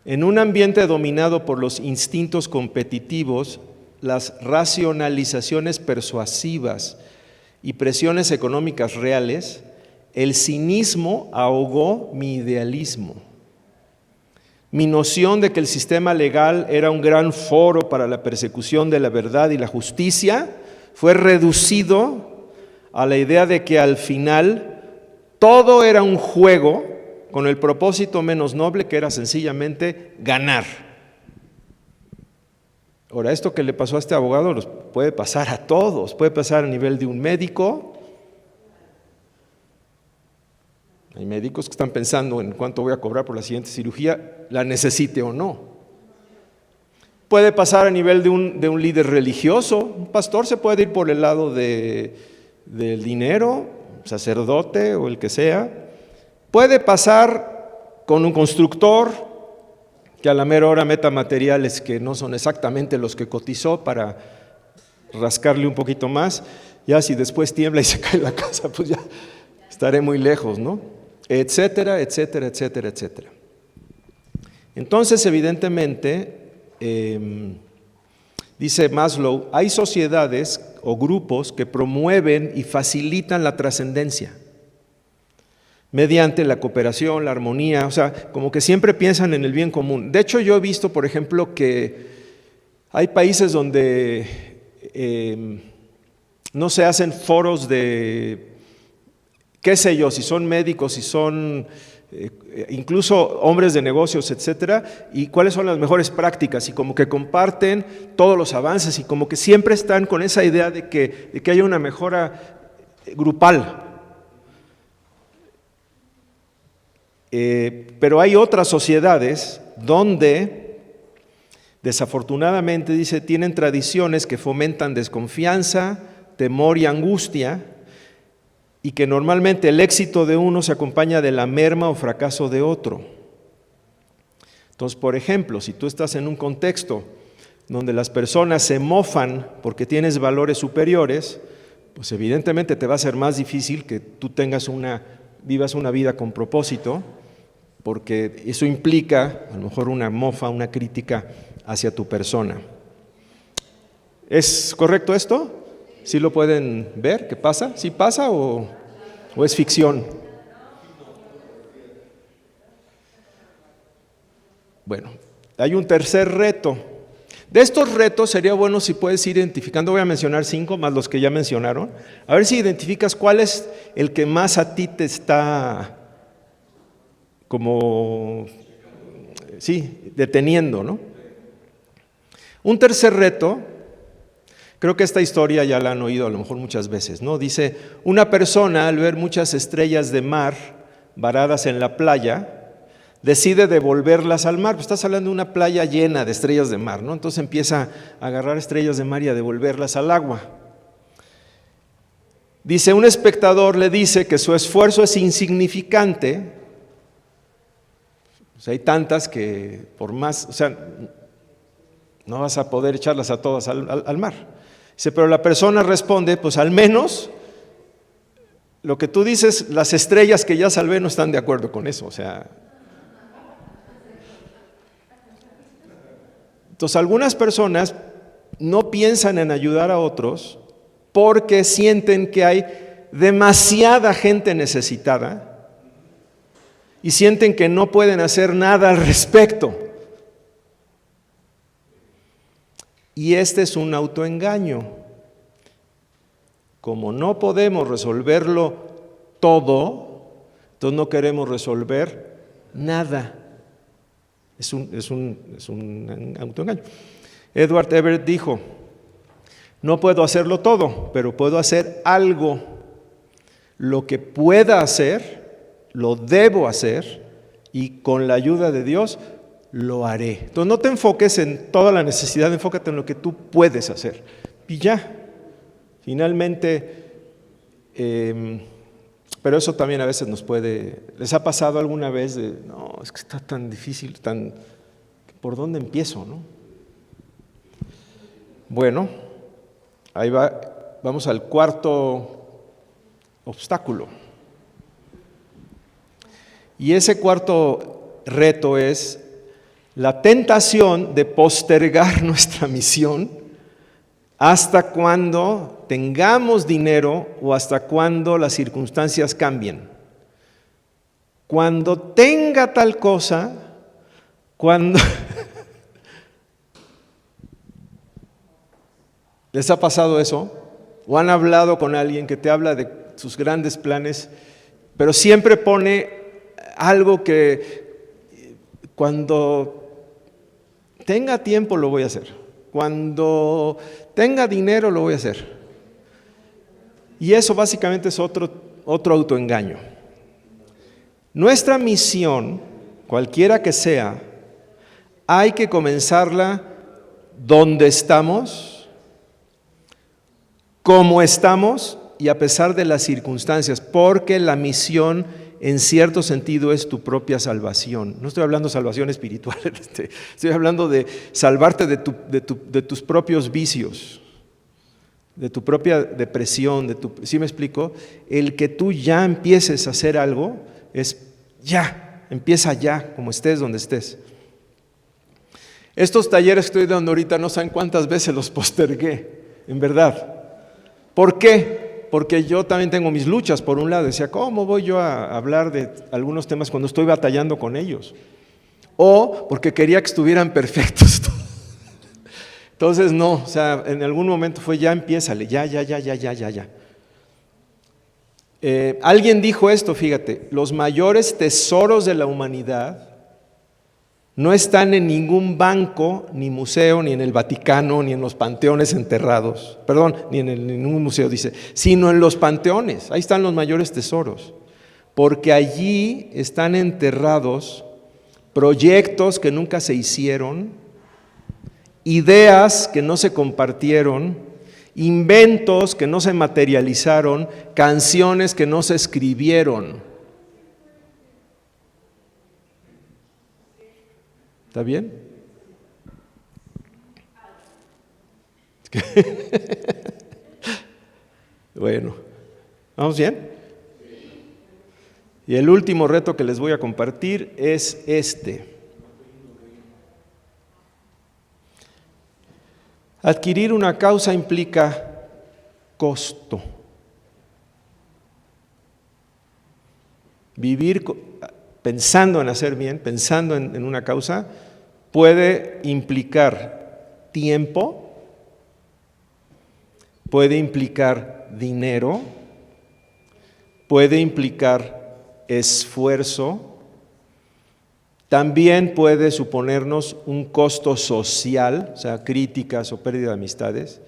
A: En un ambiente dominado por los instintos competitivos, las racionalizaciones persuasivas y presiones económicas reales, el cinismo ahogó mi idealismo. Mi noción de que el sistema legal era un gran foro para la persecución de la verdad y la justicia fue reducido a la idea de que al final todo era un juego con el propósito menos noble que era sencillamente ganar. Ahora, esto que le pasó a este abogado los puede pasar a todos, puede pasar a nivel de un médico. Hay médicos que están pensando en cuánto voy a cobrar por la siguiente cirugía, la necesite o no. Puede pasar a nivel de un líder religioso, un pastor se puede ir por el lado del dinero, sacerdote o el que sea. Puede pasar con un constructor que a la mera hora meta materiales que no son exactamente los que cotizó para rascarle un poquito más. Ya si después tiembla y se cae la casa, pues ya estaré muy lejos, ¿no? Etcétera, etcétera, etcétera, etcétera. Entonces, evidentemente, dice Maslow, hay sociedades o grupos que promueven y facilitan la trascendencia mediante la cooperación, la armonía, o sea, como que siempre piensan en el bien común. De hecho, yo he visto, por ejemplo, que hay países donde no se hacen foros de, qué sé yo, si son médicos, si son incluso hombres de negocios, etcétera, y cuáles son las mejores prácticas, y como que comparten todos los avances, y como que siempre están con esa idea de que haya una mejora grupal. Pero hay otras sociedades donde, desafortunadamente, dice, tienen tradiciones que fomentan desconfianza, temor y angustia, y que normalmente el éxito de uno se acompaña de la merma o fracaso de otro. Entonces, por ejemplo, si tú estás en un contexto donde las personas se mofan porque tienes valores superiores, pues evidentemente te va a ser más difícil que tú vivas una vida con propósito, porque eso implica a lo mejor una mofa, una crítica hacia tu persona. ¿Es correcto esto? ¿Sí lo pueden ver? ¿Qué pasa? ¿Sí pasa o es ficción? Bueno, hay un tercer reto. De estos retos sería bueno si puedes ir identificando, voy a mencionar 5 más los que ya mencionaron, a ver si identificas cuál es el que más a ti te está deteniendo, ¿no? Un tercer reto, creo que esta historia ya la han oído a lo mejor muchas veces, ¿no? Dice, una persona al ver muchas estrellas de mar varadas en la playa, decide devolverlas al mar. Pues estás hablando de una playa llena de estrellas de mar, ¿no? Entonces empieza a agarrar estrellas de mar y a devolverlas al agua. Dice, un espectador le dice que su esfuerzo es insignificante. Hay tantas que por más, no vas a poder echarlas a todas al mar. Dice, pero la persona responde, pues al menos lo que tú dices, las estrellas que ya salvé no están de acuerdo con eso, Entonces, algunas personas no piensan en ayudar a otros porque sienten que hay demasiada gente necesitada y sienten que no pueden hacer nada al respecto. Y este es un autoengaño. Como no podemos resolverlo todo, entonces no queremos resolver nada. Es un autoengaño. Edward Everett dijo, no puedo hacerlo todo, pero puedo hacer algo. Lo que pueda hacer, lo debo hacer, y con la ayuda de Dios lo haré. Entonces no te enfoques en toda la necesidad, enfócate en lo que tú puedes hacer. Y ya, finalmente, pero eso también a veces ¿les ha pasado alguna vez no, es que está tan difícil, ¿por dónde empiezo, no? Bueno, ahí vamos al cuarto obstáculo. Y ese cuarto reto es la tentación de postergar nuestra misión hasta cuando tengamos dinero o hasta cuando las circunstancias cambien. Cuando tenga tal cosa, ¿Les ha pasado eso? ¿O han hablado con alguien que te habla de sus grandes planes, pero siempre pone algo que cuando tenga tiempo lo voy a hacer, cuando tenga dinero lo voy a hacer? Y eso básicamente es otro autoengaño. Nuestra misión, cualquiera que sea, hay que comenzarla donde estamos, como estamos y a pesar de las circunstancias, porque la misión en cierto sentido es tu propia salvación. No estoy hablando de salvación espiritual, estoy hablando de salvarte de tus propios vicios, de tu propia depresión, ¿sí me explico? El que tú ya empieces a hacer algo es empieza ya, como estés, donde estés. Estos talleres que estoy dando ahorita no saben cuántas veces los postergué, en verdad. ¿Por qué? Porque yo también tengo mis luchas. Por un lado, decía, ¿cómo voy yo a hablar de algunos temas cuando estoy batallando con ellos? O porque quería que estuvieran perfectos. Entonces, no, en algún momento fue, ya empiézale, ya. Alguien dijo esto, fíjate, los mayores tesoros de la humanidad no están en ningún banco, ni museo, ni en el Vaticano, ni en los panteones enterrados. Perdón, ni en ningún museo dice, sino en los panteones. Ahí están los mayores tesoros. Porque allí están enterrados proyectos que nunca se hicieron, ideas que no se compartieron, inventos que no se materializaron, canciones que no se escribieron. ¿Está bien? Bueno, ¿vamos bien? Y el último reto que les voy a compartir es este. Adquirir una causa implica costo. Vivir pensando en hacer bien, pensando en una causa, puede implicar tiempo, puede implicar dinero, puede implicar esfuerzo, también puede suponernos un costo social, o sea, críticas o pérdida de amistades,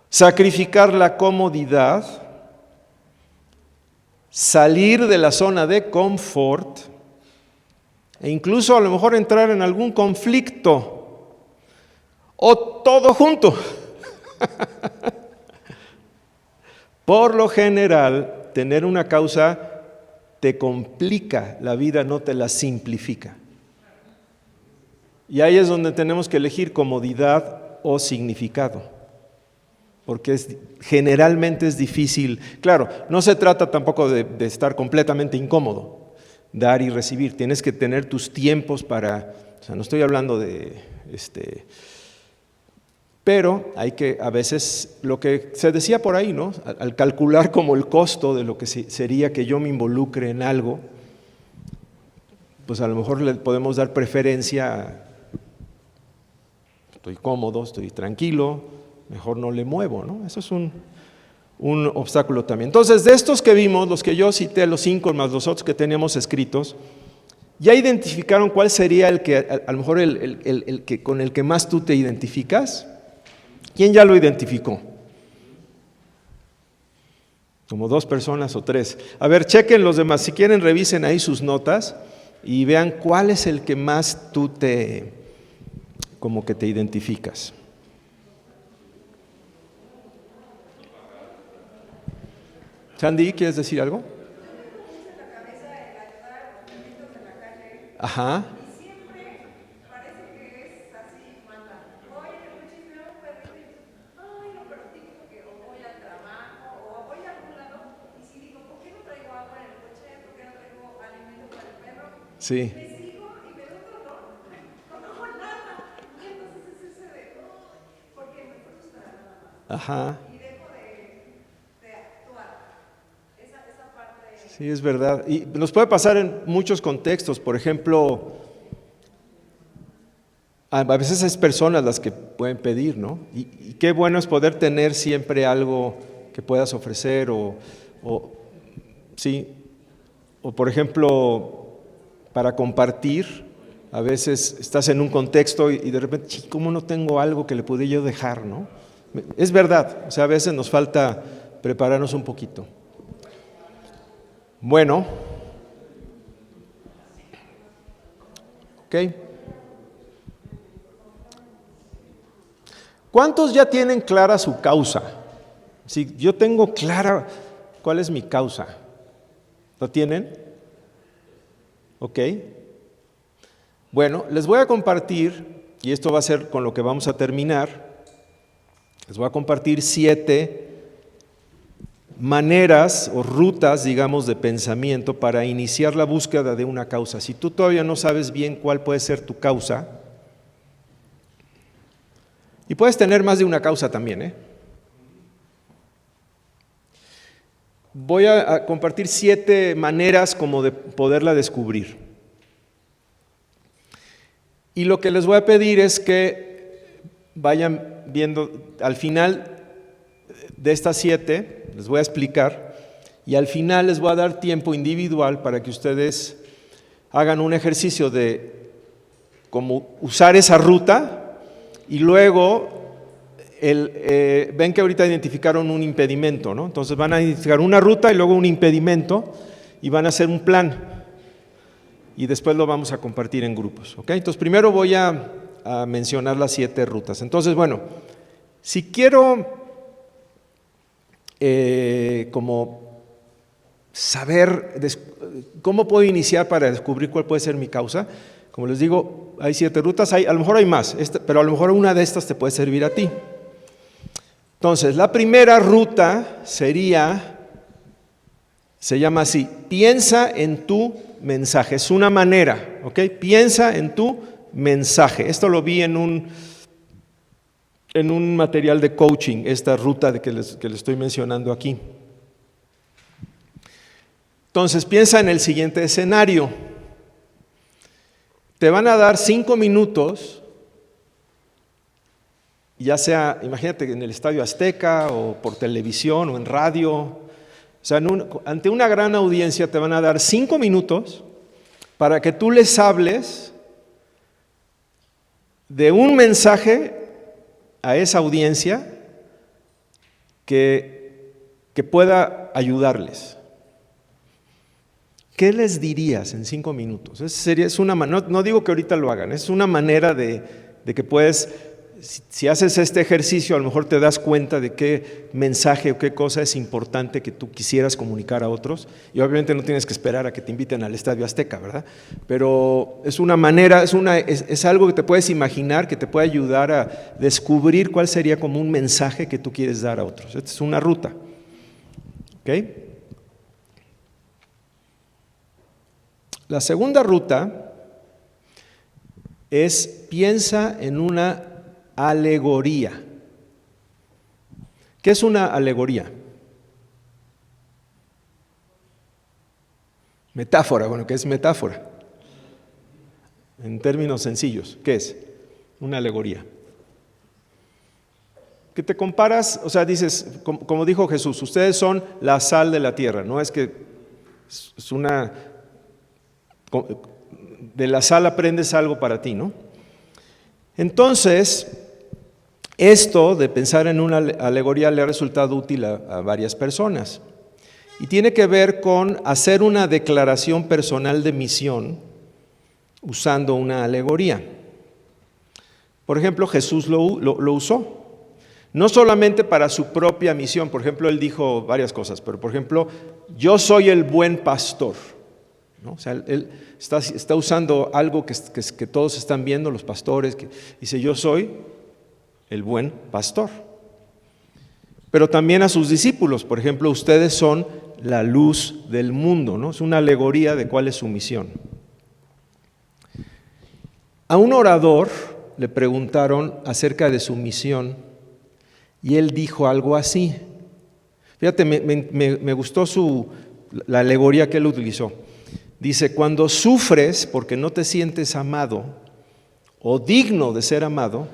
A: sacrificar la comodidad, salir de la zona de confort e incluso a lo mejor entrar en algún conflicto o todo junto. Por lo general, tener una causa te complica la vida, no te la simplifica. Y ahí es donde tenemos que elegir comodidad o significado, porque generalmente es difícil. Claro, no se trata tampoco de estar completamente incómodo, dar y recibir. Tienes que tener tus tiempos para, o sea, no estoy hablando de pero hay que, a veces, lo que se decía por ahí, ¿no? Al calcular como el costo de lo que sería que yo me involucre en algo, pues a lo mejor le podemos dar preferencia a, estoy cómodo, estoy tranquilo, mejor no le muevo, ¿no? Eso es un obstáculo también. Entonces, de estos que vimos, los que yo cité, los 5 más los otros que teníamos escritos, ya identificaron cuál sería el que, a lo mejor el que con el que más tú te identificas. ¿Quién ya lo identificó? Como 2 personas o 3. A ver, chequen los demás. Si quieren, revisen ahí sus notas y vean cuál es el que más tú como que te identificas. Sandy, ¿quieres decir algo? Ajá. Sí. Ajá. Sí, es verdad. Y nos puede pasar en muchos contextos. Por ejemplo, a veces es personas las que pueden pedir, ¿no? Y qué bueno es poder tener siempre algo que puedas ofrecer sí. O por ejemplo, para compartir, a veces estás en un contexto y de repente, ¿cómo no tengo algo que le pudiera yo dejar, no? Es verdad, o sea, a veces nos falta prepararnos un poquito. Bueno, ok. ¿Cuántos ya tienen clara su causa? Si yo tengo clara cuál es mi causa, ¿lo tienen? Ok. Bueno, les voy a compartir, y esto va a ser con lo que vamos a terminar, les voy a compartir 7 maneras o rutas, digamos, de pensamiento para iniciar la búsqueda de una causa. Si tú todavía no sabes bien cuál puede ser tu causa, y puedes tener más de una causa también, ¿eh? Voy a compartir 7 maneras como de poderla descubrir. Y lo que les voy a pedir es que vayan viendo al final de estas 7, les voy a explicar, Y al final les voy a dar tiempo individual para que ustedes hagan un ejercicio de cómo usar esa ruta y luego ven que ahorita identificaron un impedimento, ¿no? Entonces van a identificar una ruta y luego un impedimento y van a hacer un plan y después lo vamos a compartir en grupos, ¿ok? Entonces primero voy a mencionar las 7 rutas. Entonces, bueno, si quiero como saber cómo puedo iniciar para descubrir cuál puede ser mi causa, como les digo, hay 7 rutas, a lo mejor hay más, pero a lo mejor una de estas te puede servir a ti. Entonces, la primera ruta se llama así: piensa en tu mensaje. Es una manera, ¿ok? Piensa en tu mensaje. Esto lo vi en un material de coaching, esta ruta que les estoy mencionando aquí. Entonces, piensa en el siguiente escenario. Te van a dar 5 minutos, ya sea, imagínate, en el Estadio Azteca o por televisión o en radio. O sea, ante una gran audiencia te van a dar 5 minutos para que tú les hables de un mensaje a esa audiencia que pueda ayudarles. ¿Qué les dirías en 5 minutos? No digo que ahorita lo hagan, es una manera de que puedes, si haces este ejercicio, a lo mejor te das cuenta de qué mensaje o qué cosa es importante que tú quisieras comunicar a otros. Y obviamente no tienes que esperar a que te inviten al Estadio Azteca, ¿verdad? Pero es una manera, es algo que te puedes imaginar, que te puede ayudar a descubrir cuál sería como un mensaje que tú quieres dar a otros. Esta es una ruta. ¿Ok? La segunda ruta es piensa en una alegoría. ¿Qué es una alegoría? Metáfora, bueno, ¿qué es metáfora? En términos sencillos, ¿qué es? Una alegoría. Que te comparas, o sea, dices, como dijo Jesús, ustedes son la sal de la tierra, no es que es una, de la sal aprendes algo para ti, ¿no? Entonces, esto de pensar en una alegoría le ha resultado útil a varias personas y tiene que ver con hacer una declaración personal de misión usando una alegoría. Por ejemplo, Jesús lo usó, no solamente para su propia misión. Por ejemplo, él dijo varias cosas, pero por ejemplo, yo soy el buen pastor, ¿no? O sea, él está usando algo que todos están viendo, los pastores, que dice, yo soy el buen pastor. Pero también a sus discípulos, por ejemplo, ustedes son la luz del mundo, ¿no? Es una alegoría de cuál es su misión. A un orador le preguntaron acerca de su misión y él dijo algo así. Fíjate, me gustó la alegoría que él utilizó. Dice, cuando sufres porque no te sientes amado o digno de ser amado,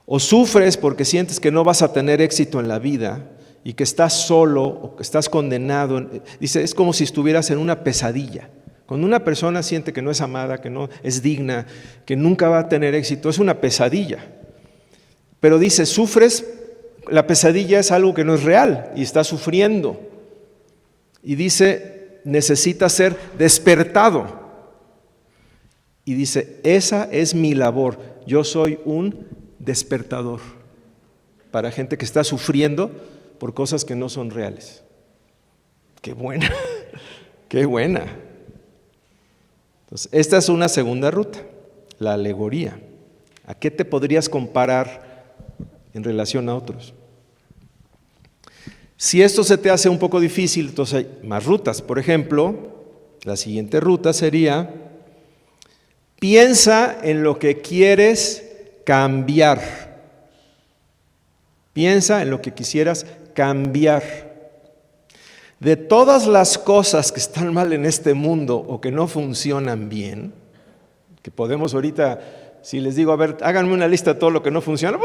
A: o sufres porque sientes que no vas a tener éxito en la vida y que estás solo o que estás condenado, dice, es como si estuvieras en una pesadilla. Cuando una persona siente que no es amada, que no es digna, que nunca va a tener éxito, es una pesadilla. Pero dice, sufres, la pesadilla es algo que no es real y estás sufriendo. Y dice, necesita ser despertado. Y dice, esa es mi labor. Yo soy un despertador para gente que está sufriendo por cosas que no son reales. ¡Qué buena! ¡Qué buena! Entonces, esta es una segunda ruta, la alegoría. ¿A qué te podrías comparar en relación a otros? Si esto se te hace un poco difícil, entonces hay más rutas. Por ejemplo, la siguiente ruta sería, piensa en lo que quieres cambiar. Piensa en lo que quisieras cambiar. De todas las cosas que están mal en este mundo o que no funcionan bien, que podemos ahorita, si les digo, a ver, háganme una lista de todo lo que no funciona,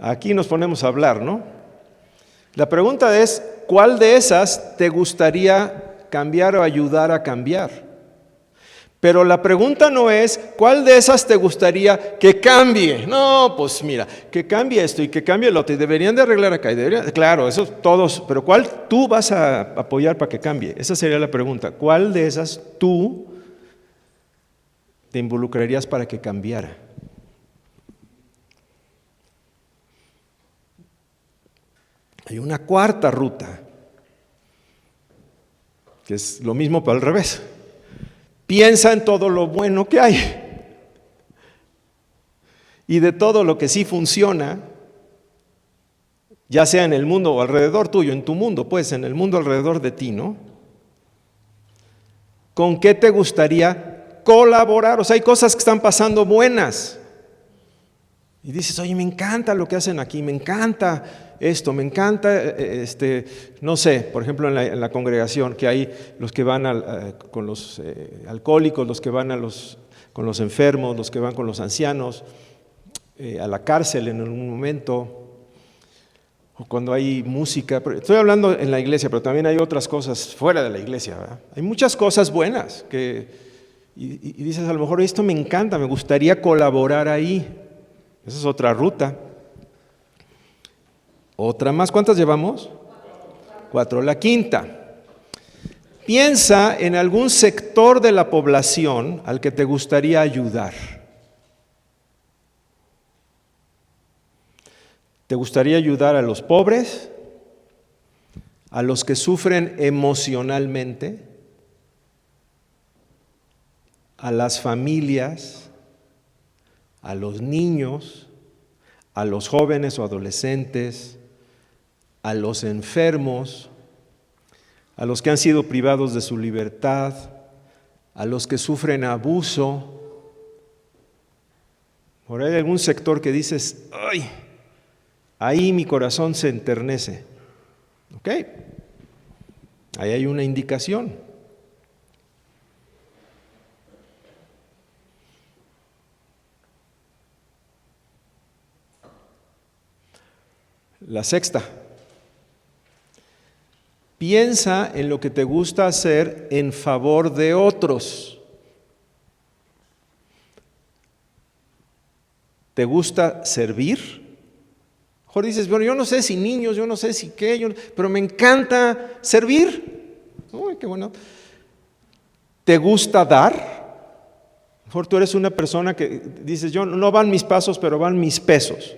A: aquí nos ponemos a hablar, ¿no? La pregunta es, ¿cuál de esas te gustaría cambiar o ayudar a cambiar? Pero la pregunta no es, ¿cuál de esas te gustaría que cambie? No, pues mira, que cambie esto y que cambie lo otro, y deberían de arreglar acá. Claro, eso todos, pero ¿cuál tú vas a apoyar para que cambie? Esa sería la pregunta. ¿Cuál de esas tú te involucrarías para que cambiara? Hay una cuarta ruta, que es lo mismo pero al revés. Piensa en todo lo bueno que hay y de todo lo que sí funciona, ya sea en el mundo o alrededor tuyo, en tu mundo, pues en el mundo alrededor de ti, ¿no? ¿Con qué te gustaría colaborar? O sea, hay cosas que están pasando buenas y dices, oye, me encanta lo que hacen aquí, me encanta esto, me encanta, no sé, por ejemplo en la congregación, que hay los que van con los alcohólicos, los que van con los enfermos, los que van con los ancianos, a la cárcel en un momento, o cuando hay música. Estoy hablando en la iglesia, pero también hay otras cosas fuera de la iglesia, ¿verdad? Hay muchas cosas buenas y dices, a lo mejor esto me encanta, me gustaría colaborar ahí. Esa es otra ruta. Otra más, ¿cuántas llevamos? 4. La quinta, piensa en algún sector de la población al que te gustaría ayudar. ¿Te gustaría ayudar a los pobres? ¿A los que sufren emocionalmente? ¿A las familias? ¿A los niños? ¿A los jóvenes o adolescentes? ¿A los enfermos? ¿A los que han sido privados de su libertad? ¿A los que sufren abuso? ¿Por ahí hay algún sector que dices, ¡ay! Ahí mi corazón se enternece. ¿Ok? Ahí hay una indicación. La sexta. Piensa en lo que te gusta hacer en favor de otros. ¿Te gusta servir? Mejor dices, bueno, yo no sé si niños, yo no sé si qué, pero me encanta servir. Uy, qué bueno. ¿Te gusta dar? Mejor tú eres una persona que dices, yo no van mis pasos, pero van mis pesos.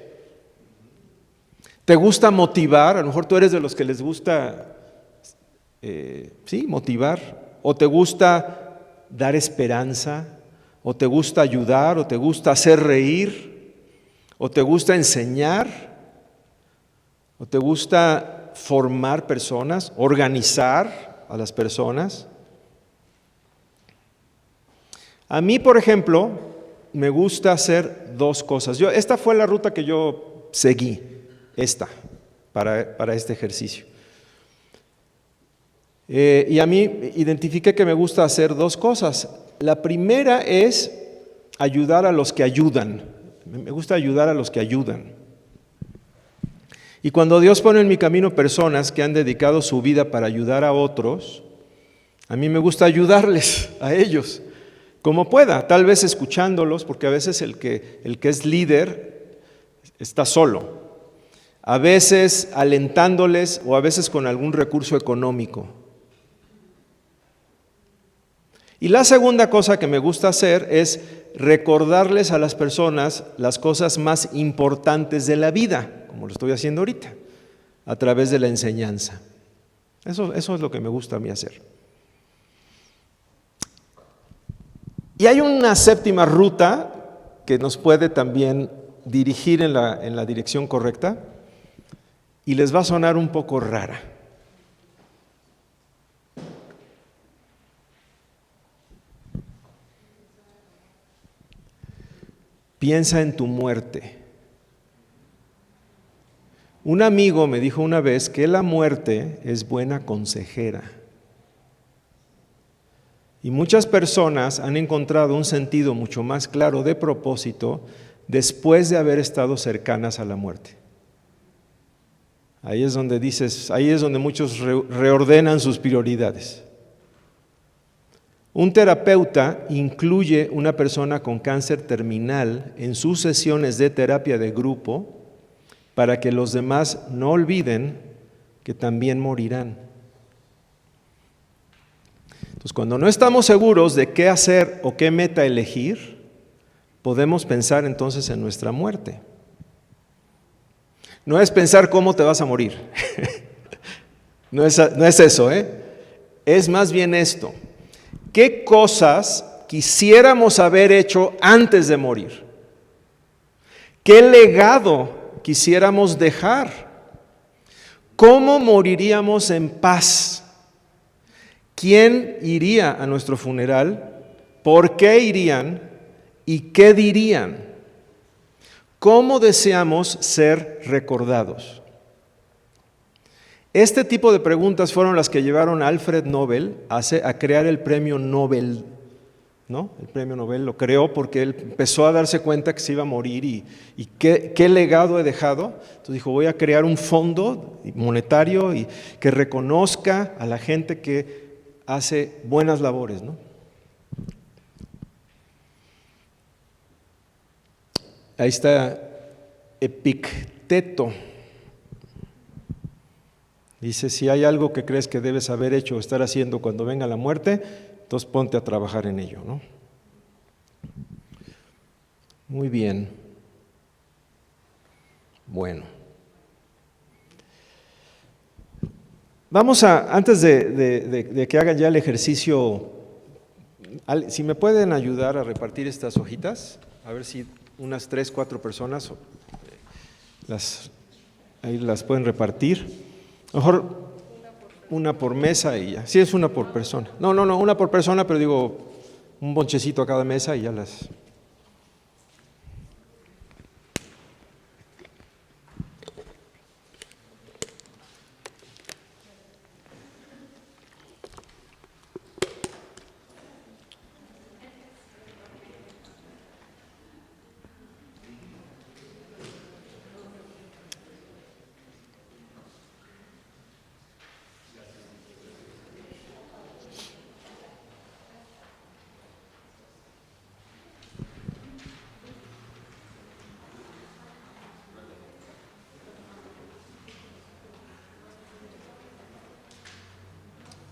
A: ¿Te gusta motivar? A lo mejor tú eres de los que les gusta, motivar. ¿O te gusta dar esperanza? ¿O te gusta ayudar? ¿O te gusta hacer reír? ¿O te gusta enseñar? ¿O te gusta formar personas? ¿Organizar a las personas? A mí, por ejemplo, me gusta hacer 2 cosas. Esta fue la ruta que yo seguí. Para este ejercicio. Y a mí identifiqué que me gusta hacer 2 cosas. La primera es ayudar a los que ayudan. Me gusta ayudar a los que ayudan. Y cuando Dios pone en mi camino personas que han dedicado su vida para ayudar a otros, a mí me gusta ayudarles a ellos, como pueda, tal vez escuchándolos, porque a veces el que es líder está solo. A veces alentándoles o a veces con algún recurso económico. Y la segunda cosa que me gusta hacer es recordarles a las personas las cosas más importantes de la vida, como lo estoy haciendo ahorita, a través de la enseñanza. Eso es lo que me gusta a mí hacer. Y hay una 7ª ruta que nos puede también dirigir en la dirección correcta. Y les va a sonar un poco rara. Piensa en tu muerte. Un amigo me dijo una vez que la muerte es buena consejera. Y muchas personas han encontrado un sentido mucho más claro de propósito después de haber estado cercanas a la muerte. Ahí es donde dices, ahí es donde muchos reordenan sus prioridades. Un terapeuta incluye una persona con cáncer terminal en sus sesiones de terapia de grupo para que los demás no olviden que también morirán. Entonces, cuando no estamos seguros de qué hacer o qué meta elegir, podemos pensar entonces en nuestra muerte. No es pensar cómo te vas a morir. No es eso, Es más bien esto. ¿Qué cosas quisiéramos haber hecho antes de morir? ¿Qué legado quisiéramos dejar? ¿Cómo moriríamos en paz? ¿Quién iría a nuestro funeral? ¿Por qué irían? ¿Y qué dirían? ¿Cómo deseamos ser recordados? Este tipo de preguntas fueron las que llevaron a Alfred Nobel a crear el premio Nobel, ¿no? El premio Nobel lo creó porque él empezó a darse cuenta que se iba a morir y qué legado he dejado. Entonces dijo, voy a crear un fondo monetario y que reconozca a la gente que hace buenas labores, ¿no? Ahí está Epicteto. Dice, si hay algo que crees que debes haber hecho o estar haciendo cuando venga la muerte, entonces ponte a trabajar en ello, ¿no? Muy bien. Bueno. Vamos a, antes de que hagan ya el ejercicio, si me pueden ayudar a repartir estas hojitas, a ver si unas 3, 4 personas ahí las pueden repartir. Mejor una por mesa y ya. Sí, es una por persona. No, una por persona, pero digo, un bonchecito a cada mesa y ya las...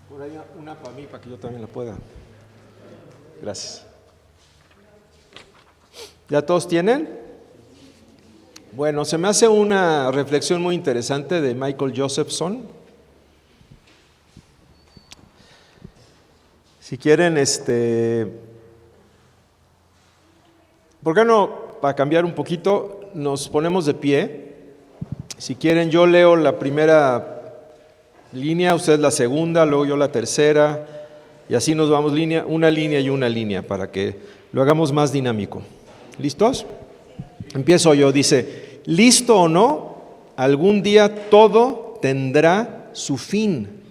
A: Por ahí una para mí, para que yo también la pueda. Gracias. ¿Ya todos tienen? Bueno, se me hace una reflexión muy interesante de Michael Josephson. Si quieren, ¿por qué no, para cambiar un poquito, nos ponemos de pie? Si quieren, yo leo la primera línea, usted la segunda, luego yo la tercera, y así nos vamos una línea y una línea, para que lo hagamos más dinámico. ¿Listos? Empiezo yo, dice, ¿listo o no? Algún día todo tendrá su fin.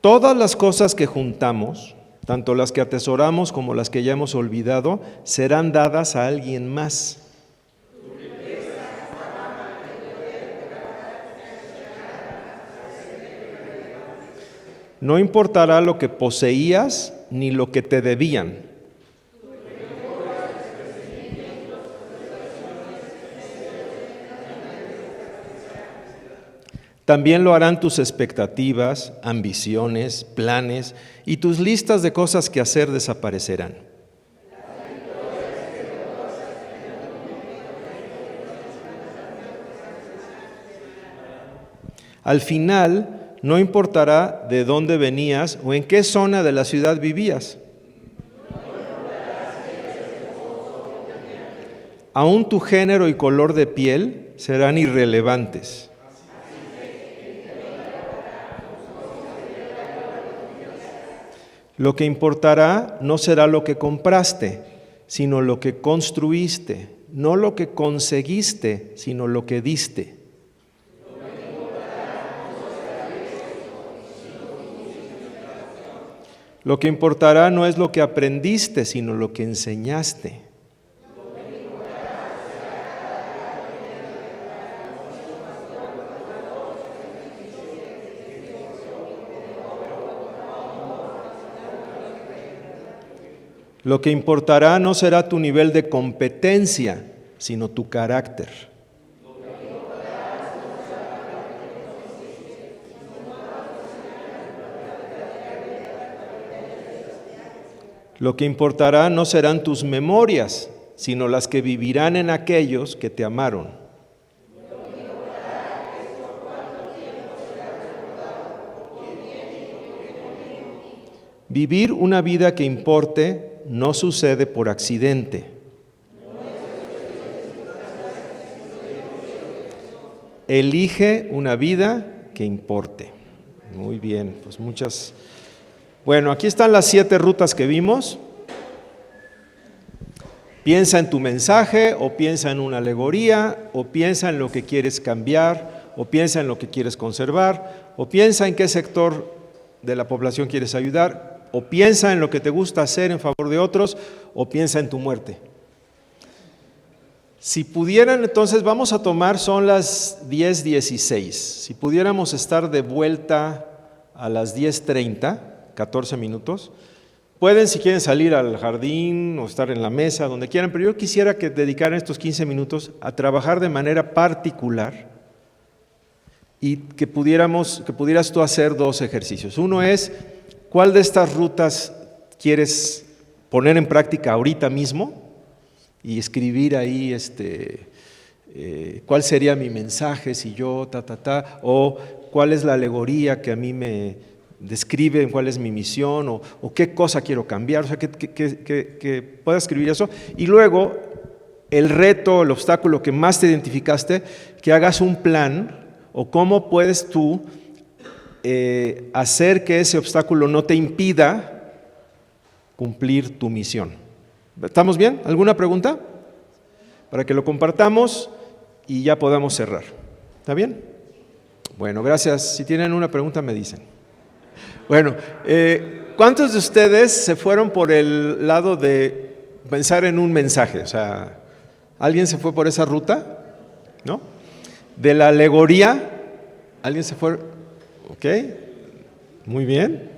A: Todas las cosas que juntamos, tanto las que atesoramos como las que ya hemos olvidado, serán dadas a alguien más. No importará lo que poseías ni lo que te debían. También lo harán tus expectativas, ambiciones, planes y tus listas de cosas que hacer desaparecerán. Al final, no importará de dónde venías o en qué zona de la ciudad vivías. Aún tu género y color de piel serán irrelevantes. Lo que importará no será lo que compraste, sino lo que construiste, no lo que conseguiste, sino lo que diste. Lo que importará no es lo que aprendiste, sino lo que enseñaste. Lo que importará no será tu nivel de competencia, sino tu carácter. Lo que importará no serán tus memorias, sino las que vivirán en aquellos que te amaron. Vivir una vida que importe no sucede por accidente. Elige una vida que importe. Muy bien, pues muchas. Bueno, aquí están las 7 rutas que vimos. Piensa en tu mensaje, o piensa en una alegoría, o piensa en lo que quieres cambiar, o piensa en lo que quieres conservar, o piensa en qué sector de la población quieres ayudar, o piensa en lo que te gusta hacer en favor de otros, o piensa en tu muerte. Si pudieran, entonces vamos a tomar, son las 10:16. Si pudiéramos estar de vuelta a las 10:30, 14 minutos. Pueden, si quieren, salir al jardín o estar en la mesa, donde quieran, pero yo quisiera que dedicaran estos 15 minutos a trabajar de manera particular y que pudieras tú hacer 2 ejercicios. Uno es, ¿cuál de estas rutas quieres poner en práctica ahorita mismo? Y escribir ahí, ¿cuál sería mi mensaje si yo, o cuál es la alegoría que a mí me describe cuál es mi misión o qué cosa quiero cambiar, o sea, que pueda escribir eso. Y luego, el reto, el obstáculo que más te identificaste, que hagas un plan o cómo puedes tú hacer que ese obstáculo no te impida cumplir tu misión. ¿Estamos bien? ¿Alguna pregunta? Para que lo compartamos y ya podamos cerrar. ¿Está bien? Bueno, gracias. Si tienen una pregunta me dicen. Bueno, ¿cuántos de ustedes se fueron por el lado de pensar en un mensaje? O sea, ¿alguien se fue por esa ruta? ¿No? ¿De la alegoría? ¿Alguien se fue? Ok, muy bien.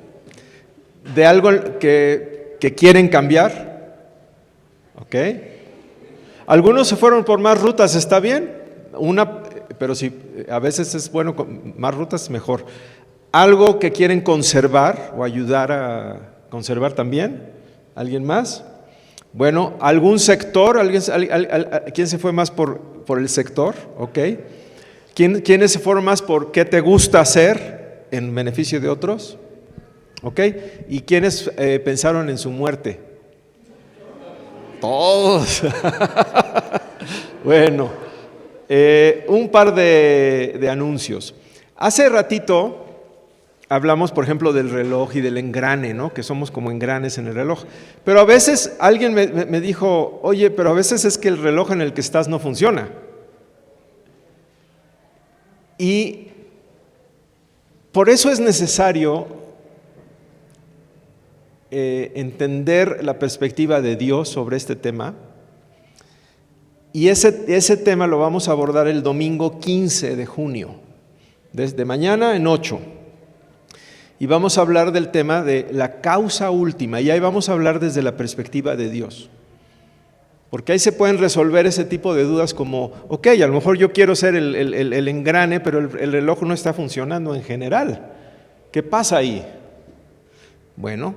A: ¿De algo que quieren cambiar? Ok. Algunos se fueron por más rutas, ¿está bien? Pero si a veces es bueno, más rutas mejor. ¿Algo que quieren conservar o ayudar a conservar también? ¿Alguien más? Bueno, ¿algún sector? ¿Quién se fue más por el sector? Ok. ¿Quiénes se fueron más por qué te gusta hacer en beneficio de otros? Ok. ¿Y quiénes pensaron en su muerte? Todos. Bueno, un par de anuncios. Hace ratito hablamos, por ejemplo, del reloj y del engrane, ¿no? Que somos como engranes en el reloj. Pero a veces alguien me dijo, oye, pero a veces es que el reloj en el que estás no funciona. Y por eso es necesario entender la perspectiva de Dios sobre este tema. Y ese tema lo vamos a abordar el domingo 15 de junio, desde mañana en 8. Y vamos a hablar del tema de la causa última, y ahí vamos a hablar desde la perspectiva de Dios. Porque ahí se pueden resolver ese tipo de dudas como, ok, a lo mejor yo quiero ser el engrane, pero el reloj no está funcionando en general. ¿Qué pasa ahí? Bueno,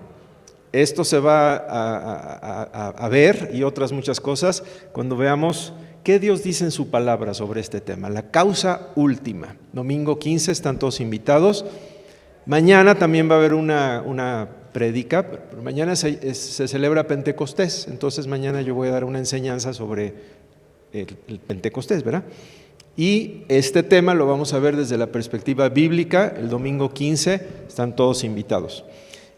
A: esto se va a ver, y otras muchas cosas, cuando veamos qué Dios dice en su palabra sobre este tema. La causa última. Domingo 15, están todos invitados. Mañana también va a haber una prédica, pero mañana se celebra Pentecostés, entonces mañana yo voy a dar una enseñanza sobre el Pentecostés, ¿verdad? Y este tema lo vamos a ver desde la perspectiva bíblica, el domingo 15, están todos invitados.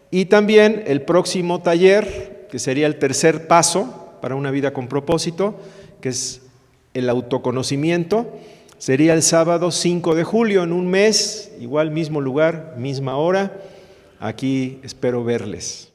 A: Y también el próximo taller, que sería el tercer paso para una vida con propósito, que es el autoconocimiento, sería el sábado 5 de julio, en un mes, igual mismo lugar, misma hora. Aquí espero verles.